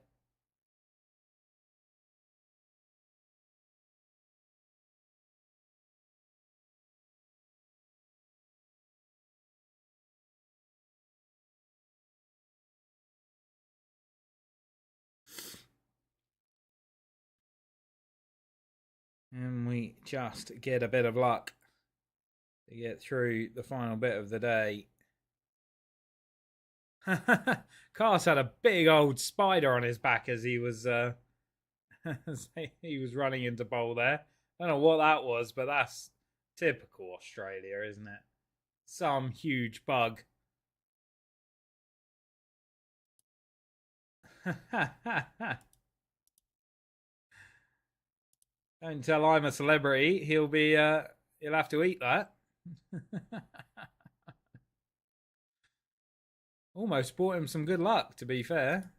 And we just get a bit of luck to get through the final bit of the day. Cast had a big old spider on his back as he was running into bowl there. I don't know what that was, but that's typical Australia, isn't it? Some huge bug. Don't tell I'm a celebrity. He'll have to eat that. Almost brought him some good luck, to be fair.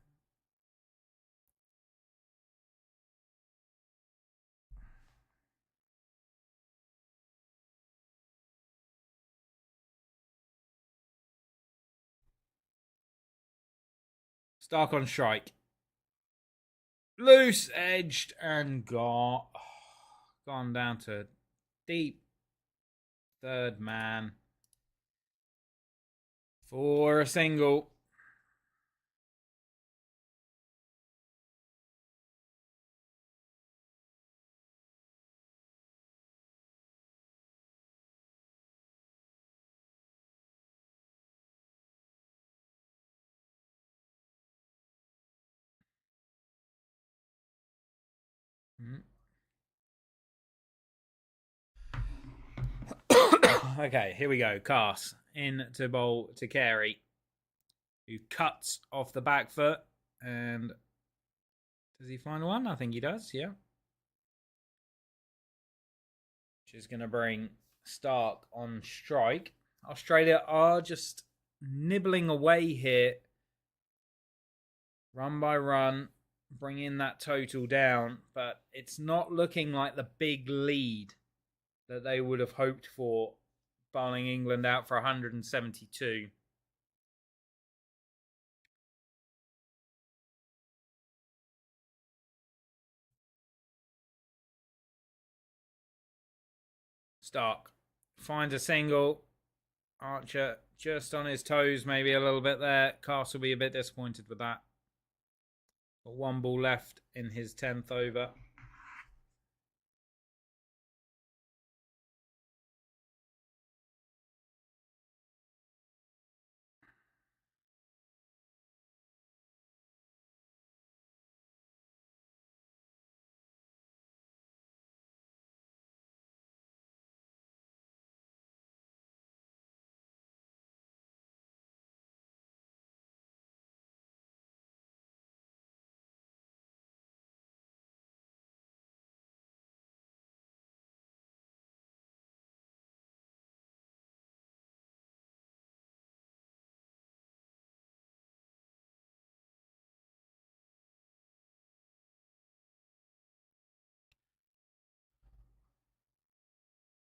Stark on strike. Loose edged and gone down to deep third man for a single. Okay, here we go. Cast into bowl to Carey, who cuts off the back foot. And does he find one? I think he does, yeah. Which is going to bring Stark on strike. Australia are just nibbling away here. Run by run, bringing that total down. But it's not looking like the big lead that they would have hoped for, bowling England out for 172. Stark finds a single. Archer just on his toes, maybe a little bit there. Cast will be a bit disappointed with that. But one ball left in his 10th over.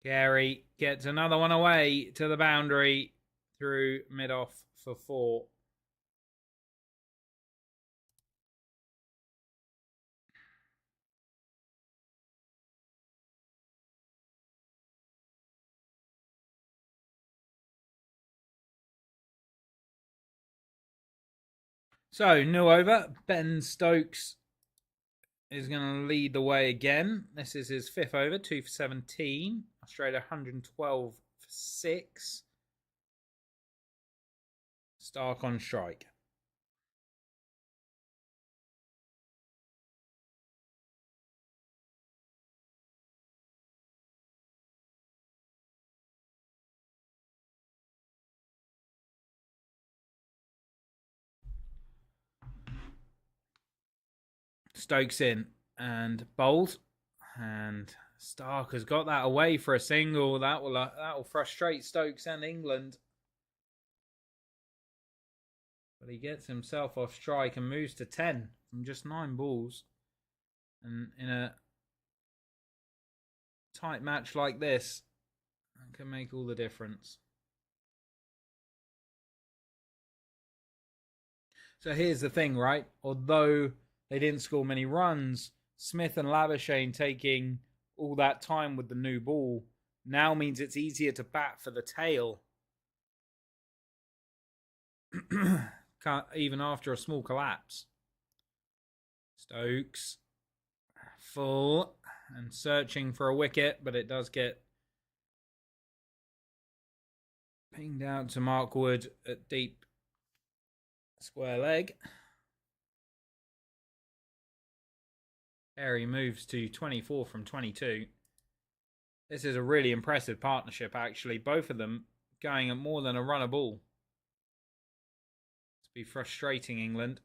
Carey gets another one away to the boundary through mid-off for 4. So, new over. Ben Stokes is going to lead the way again. This is his 5th over, 2 for 17. Australia 112 for 6. Stark on strike. Stokes in and bowled, and Stark has got that away for a single. That will frustrate Stokes and England, but he gets himself off strike and moves to 10 from just 9 balls, and in a tight match like this, that can make all the difference. So here's the thing, right? Although they didn't score many runs, Smith and Labuschagne taking all that time with the new ball now means it's easier to bat for the tail. Even after a small collapse. Stokes full and searching for a wicket, but it does get pinged out to Mark Wood at deep square leg. Carey moves to 24 from 22. This is a really impressive partnership, actually. Both of them going at more than a run a ball. It's be frustrating, England.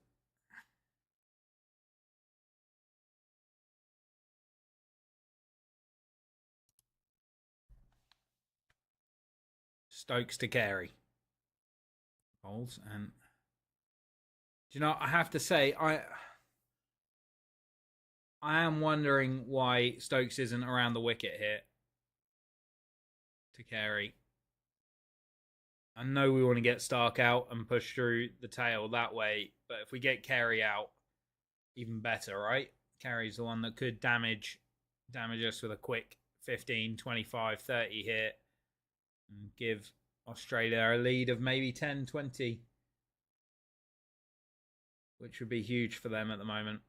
Stokes to Carey. Bowls and... Do you know, I have to say, I am wondering why Stokes isn't around the wicket here. To Carey. I know we want to get Stark out and push through the tail that way, but if we get Carey out, even better, right? Carey's the one that could damage us with a quick 15, 25, 30 hit and give Australia a lead of maybe 10, 20, which would be huge for them at the moment.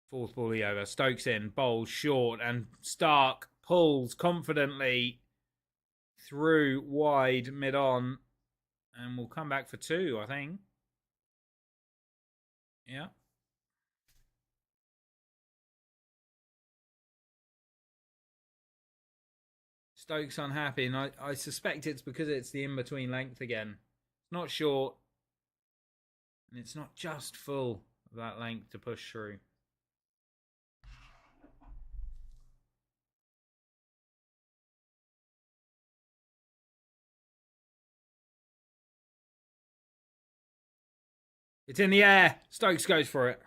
Fourth ball over. Stokes in, bowls short, and Stark pulls confidently through wide mid-on, and we'll come back for 2, I think. Yeah. Stokes unhappy, and I suspect it's because it's the in-between length again. It's not short, and it's not just full of that length to push through. It's in the air. Stokes goes for it.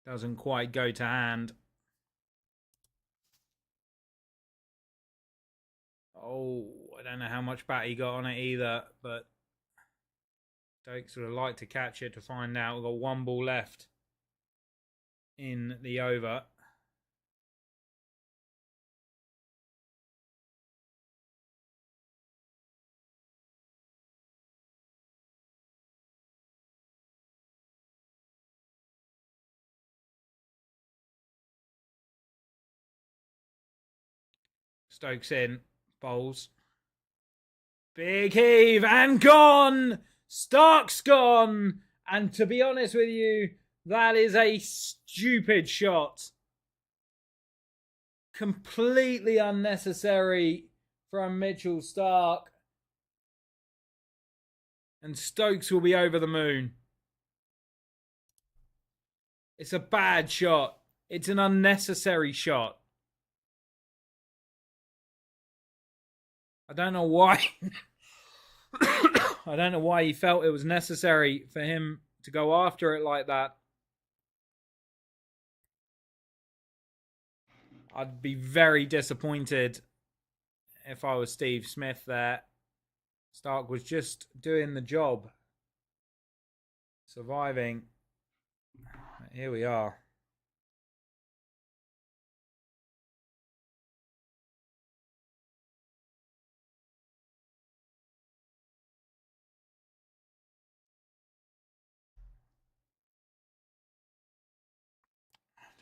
Doesn't quite go to hand. Oh, I don't know how much bat he got on it either, but Stokes would have liked to catch it to find out. We've got 1 ball left in the over. Stokes in, bowls. Big heave and gone! Stark's gone! And to be honest with you, that is a stupid shot. Completely unnecessary from Mitchell Stark. And Stokes will be over the moon. It's a bad shot. It's an unnecessary shot. I don't know why. I don't know why he felt it was necessary for him to go after it like that. I'd be very disappointed if I was Steve Smith there. Stark was just doing the job. Surviving. Here we are.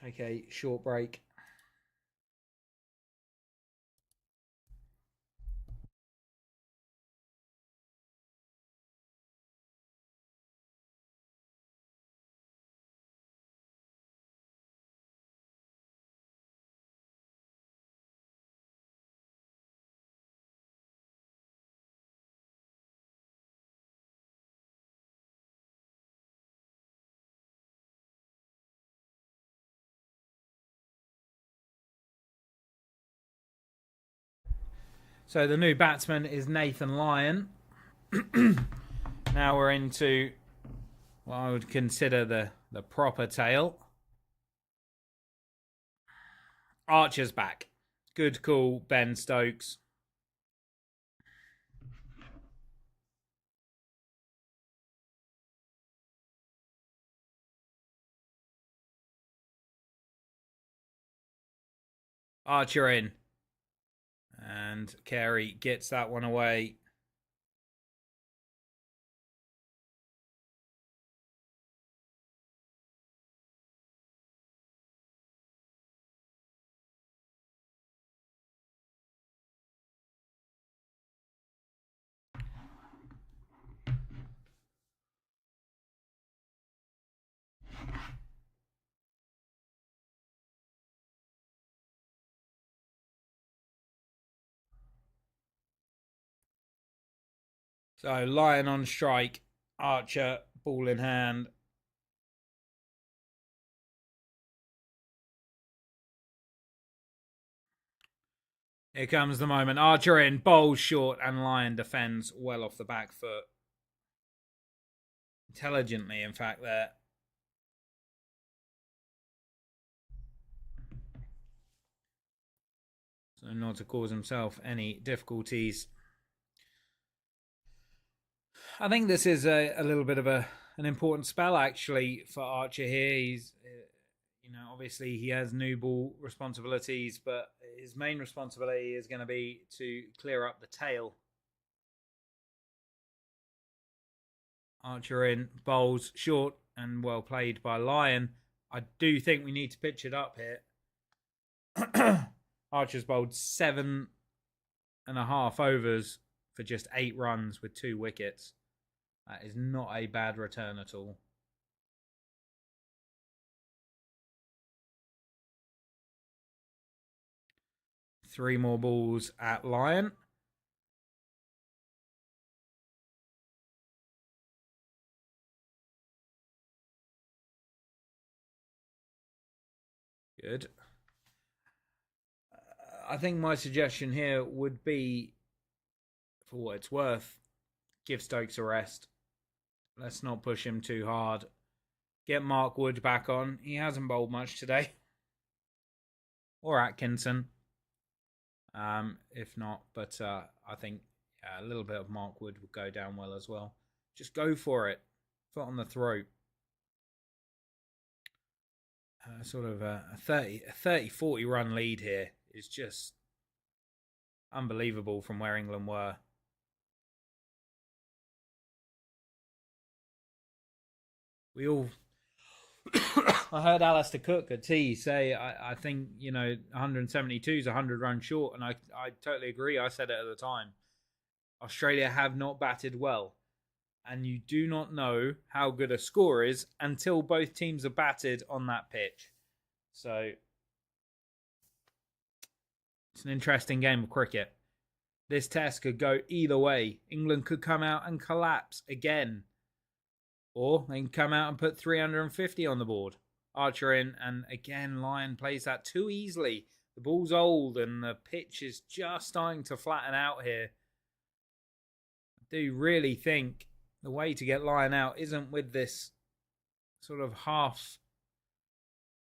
Take a short break. So the new batsman is Nathan Lyon. Now we're into what I would consider the proper tail. Archer's back. Good call, Ben Stokes. Archer in. And Carey gets that one away. So Lyon on strike. Archer, ball in hand. Here comes the moment. Archer in, bowls short, and Lyon defends well off the back foot. Intelligently, in fact, there. So not to cause himself any difficulties. I think this is a little bit of an important spell, actually, for Archer here. He's, obviously he has new ball responsibilities, but his main responsibility is going to be to clear up the tail. Archer in, bowls short, and well played by Lyon. I do think we need to pitch it up here. Archer's bowled 7.5 overs for just 8 runs with 2 wickets. That is not a bad return at all. Three more balls at Lyon. Good. I think my suggestion here would be, for what it's worth, give Stokes a rest. Let's not push him too hard. Get Mark Wood back on. He hasn't bowled much today. Or Atkinson. If not, but I think a little bit of Mark Wood would go down well as well. Just go for it. Foot on the throat. Sort of a 30-40 run lead here is just unbelievable from where England were. We all... I heard Alistair Cook at T say, I think, 172 is 100 runs short, and I totally agree. I said it at the time. Australia have not batted well, and you do not know how good a score is until both teams are batted on that pitch. So it's an interesting game of cricket. This test could go either way. England could come out and collapse again, or they can come out and put 350 on the board. Archer in, and again, Lyon plays that too easily. The ball's old and the pitch is just starting to flatten out here. I do really think the way to get Lyon out isn't with this sort of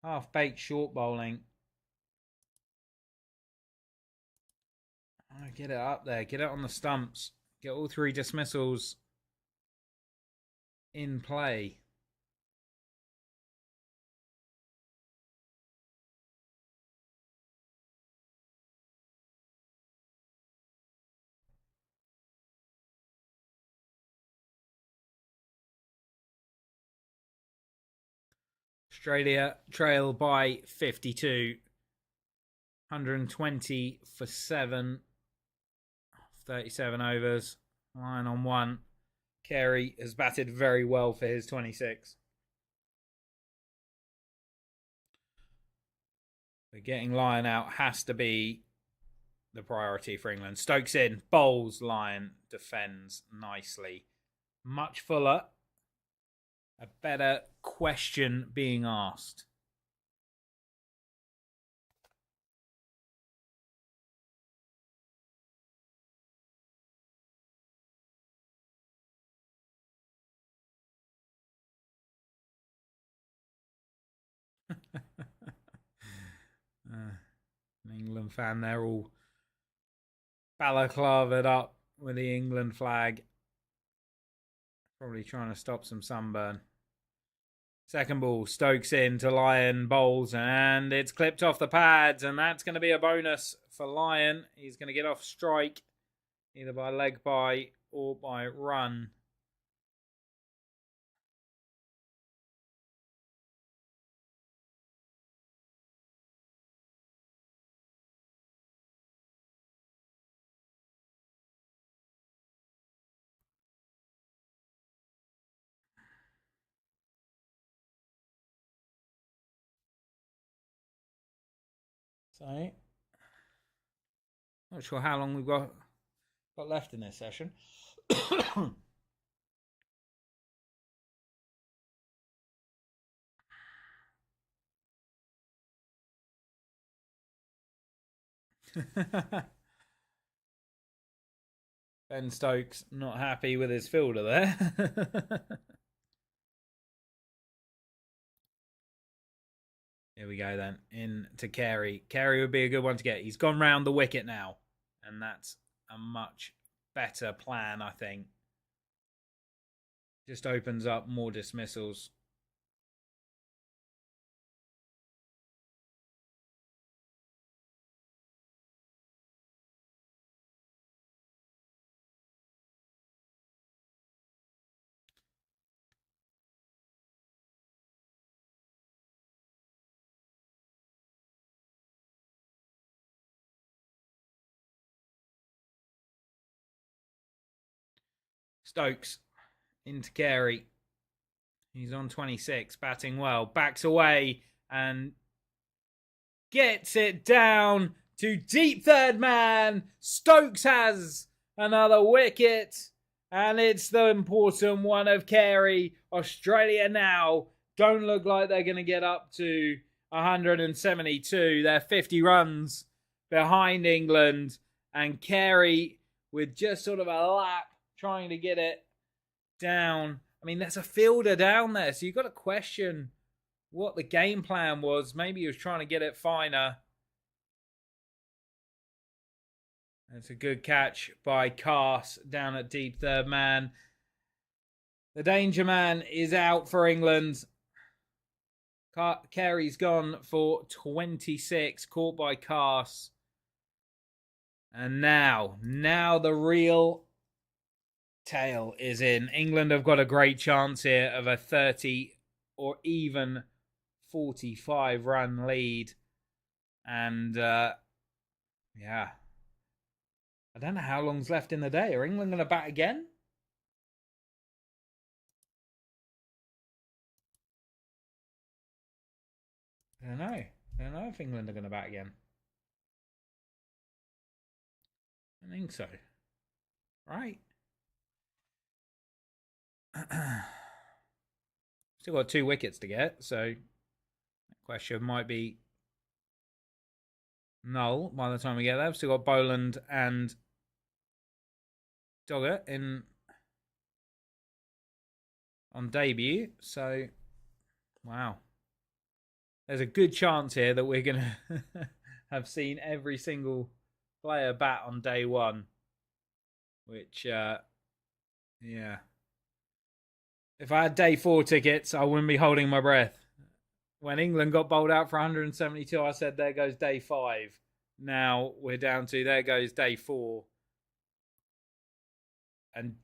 half-baked short bowling. Get it up there. Get it on the stumps. Get all 3 dismissals in play. Australia trail by 52. 120 for 7. 37 overs. Lyon on 1. Carey has batted very well for his 26. But getting Lyon out has to be the priority for England. Stokes in, bowls, Lyon defends nicely. Much fuller. A better question being asked. An England fan, they're all balaclavaed up with the England flag. Probably trying to stop some sunburn. Second ball, Stokes in to Lyon, bowls, and it's clipped off the pads, and that's going to be a bonus for Lyon. He's going to get off strike, either by leg bye or by run. So, not sure how long we've got left in this session. Ben Stokes not happy with his fielder there. Here we go then. In to Carey. Carey would be a good one to get. He's gone round the wicket now. And that's a much better plan, I think. Just opens up more dismissals. Stokes into Carey. He's on 26, batting well. Backs away and gets it down to deep third man. Stokes has another wicket. And it's the important one of Carey. Australia now don't look like they're going to get up to 172. They're 50 runs behind England. And Carey with just sort of a lap trying to get it down. I mean, there's a fielder down there, so you've got to question what the game plan was. Maybe he was trying to get it finer. It's a good catch by Cass down at deep third man. The danger man is out for England. Carey's gone for 26, caught by Cass. And now the real tail is in. England have got a great chance here of a 30 or even 45 run lead. And yeah, I don't know how long's left in the day. Are England going to bat again? I don't know. I don't know if England are going to bat again. I think so. Right. Still got 2 wickets to get, so the question might be null by the time we get there. We've still got Boland and Dogger in on debut, so wow. There's a good chance here that we're going to have seen every single player bat on day one, which, yeah. If I had day 4 tickets, I wouldn't be holding my breath. When England got bowled out for 172, I said, there goes day 5. Now we're down to, there goes day 4. And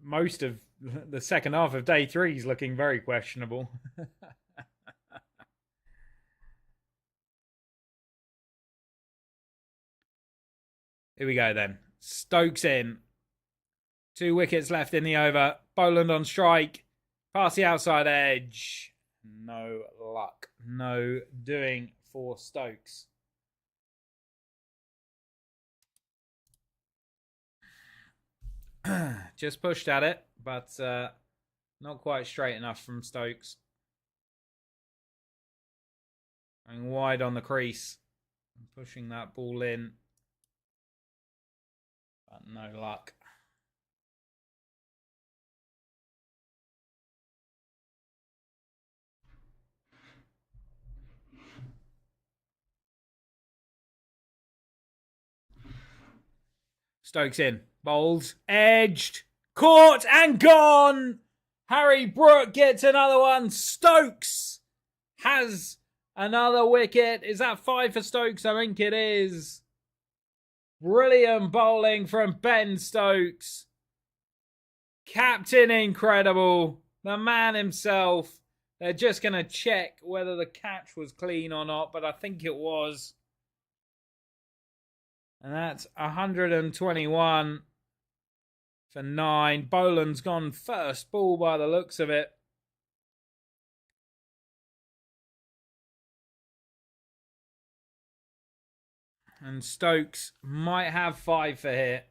most of the second half of day 3 is looking very questionable. Here we go then. Stokes in. 2 wickets left in the over. Boland on strike. Past the outside edge. No luck. No doing for Stokes. Just pushed at it, but not quite straight enough from Stokes. Going wide on the crease. Pushing that ball in. But no luck. Stokes in. Bowls. Edged. Caught and gone. Harry Brook gets another one. Stokes has another wicket. Is that 5 for Stokes? I think it is. Brilliant bowling from Ben Stokes. Captain incredible. The man himself. They're just going to check whether the catch was clean or not, but I think it was. And that's 121 for 9. Boland's gone first ball by the looks of it. And Stokes might have 5 for here.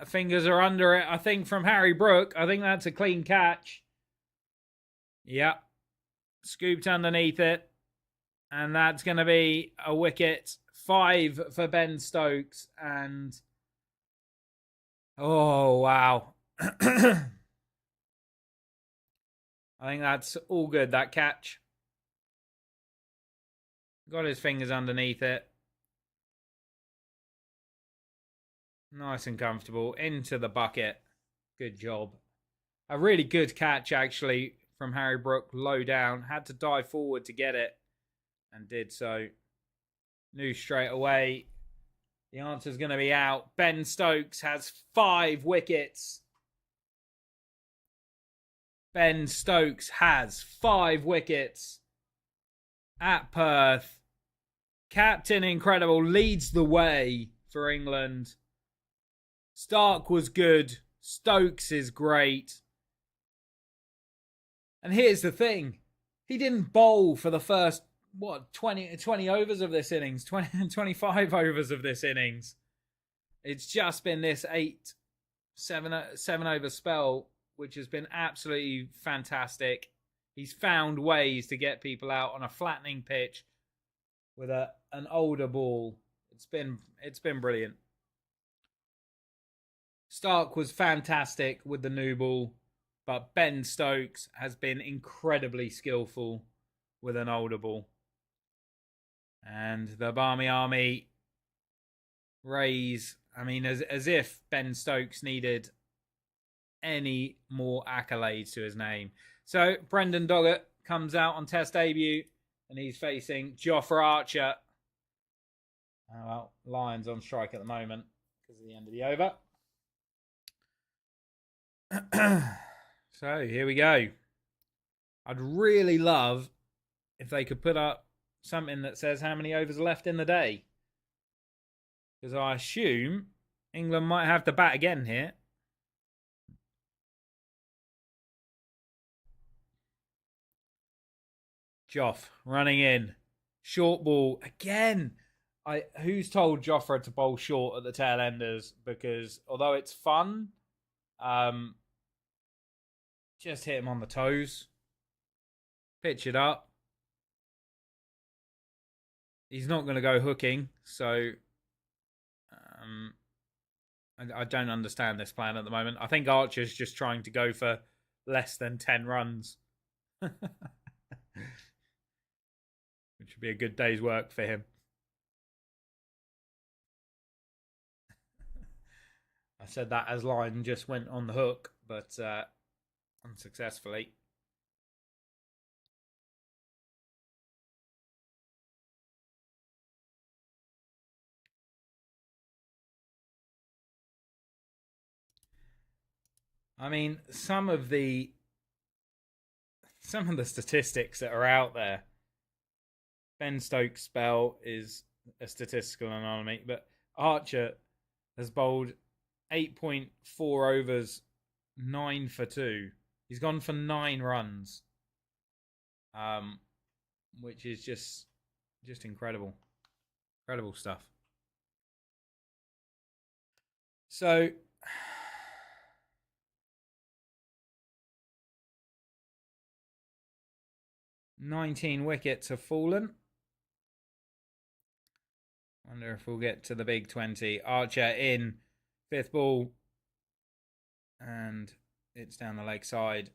Fingers are under it, I think, from Harry Brook. I think that's a clean catch. Yep. Scooped underneath it. And that's going to be a wicket. 5 for Ben Stokes. And... oh, wow. I think that's all good, that catch. Got his fingers underneath it. Nice and comfortable. Into the bucket. Good job. A really good catch, actually, from Harry Brook. Low down. Had to dive forward to get it. And did so. Knew straight away the answer's going to be out. Ben Stokes has 5 wickets. Ben Stokes has 5 wickets at Perth. Captain incredible. Leads the way for England. Stark was good. Stokes is great. And here's the thing. He didn't bowl for the first, 20 overs of this innings. 25 overs of this innings. It's just been this 7 over spell, which has been absolutely fantastic. He's found ways to get people out on a flattening pitch with an older ball. It's been brilliant. Stark was fantastic with the new ball, but Ben Stokes has been incredibly skillful with an older ball. And the Barmy Army raise, as if Ben Stokes needed any more accolades to his name. So Brendan Doggett comes out on Test debut, and he's facing Jofra Archer. Well, Lions on strike at the moment because of the end of the over. So here we go. I'd really love if they could put up something that says how many overs are left in the day, because I assume England might have to bat again here. Joff running in. Short ball again. Who's told Jofra to bowl short at the tail enders? Because although it's fun, just hit him on the toes. Pitch it up. He's not going to go hooking, so I don't understand this plan at the moment. I think Archer's just trying to go for less than 10 runs. Which would be a good day's work for him. I said that as Line just went on the hook, but unsuccessfully. Some of the statistics that are out there. Ben Stokes' spell is a statistical anomaly, but Archer has bowled 8.4 overs, 9 for 2. He's gone for 9 runs, which is just incredible. Incredible stuff. So 19 wickets have fallen. Wonder if we'll get to the big 20. Archer in, 5th ball. And it's down the leg side.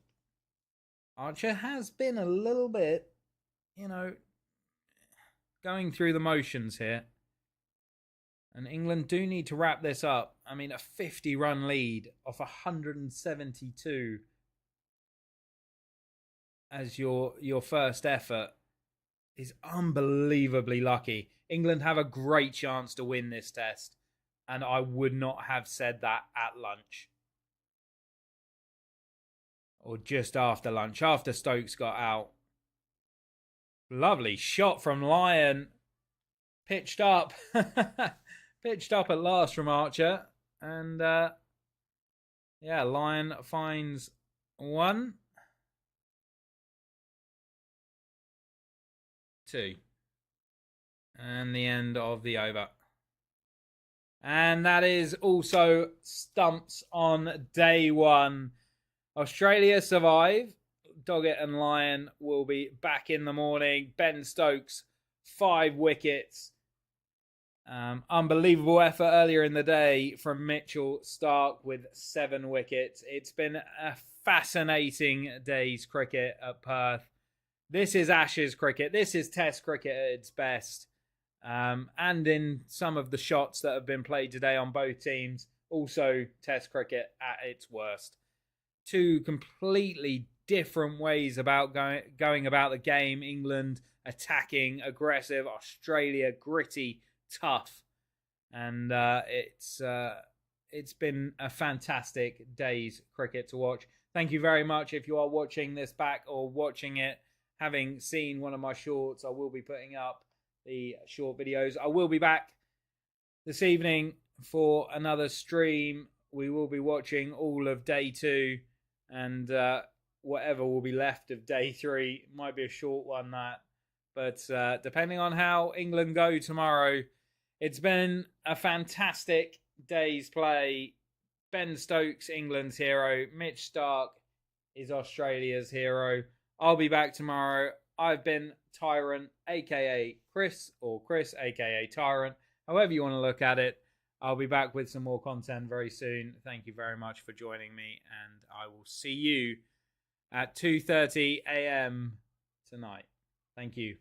Archer has been a little bit, going through the motions here. And England do need to wrap this up. I mean, a 50-run lead off 172 as your first effort is unbelievably lucky. England have a great chance to win this test, and I would not have said that at lunch. Or just after lunch, after Stokes got out. Lovely shot from Lyon. Pitched up. Pitched up at last from Archer. And, Lyon finds 1, 2. And the end of the over. And that is also stumps on day 1. Australia survive. Doggett and Lyon will be back in the morning. Ben Stokes, 5 wickets. Unbelievable effort earlier in the day from Mitchell Starc with 7 wickets. It's been a fascinating day's cricket at Perth. This is Ashes cricket. This is Test cricket at its best. And in some of the shots that have been played today on both teams, also Test cricket at its worst. 2 completely different ways about going about the game. England attacking, aggressive. Australia gritty, tough. And it's been a fantastic day's cricket to watch. Thank you very much. If you are watching this back or watching it, having seen one of my shorts, I will be putting up the short videos. I will be back this evening for another stream. We will be watching all of day 2. And whatever will be left of day 3 might be a short one, that. But depending on how England go tomorrow, it's been a fantastic day's play. Ben Stokes, England's hero. Mitch Starc is Australia's hero. I'll be back tomorrow. I've been Tyrant, a.k.a. Chris, or Chris, a.k.a. Tyrant. However you want to look at it. I'll be back with some more content very soon. Thank you very much for joining me, and I will see you at 2:30 a.m. tonight. Thank you.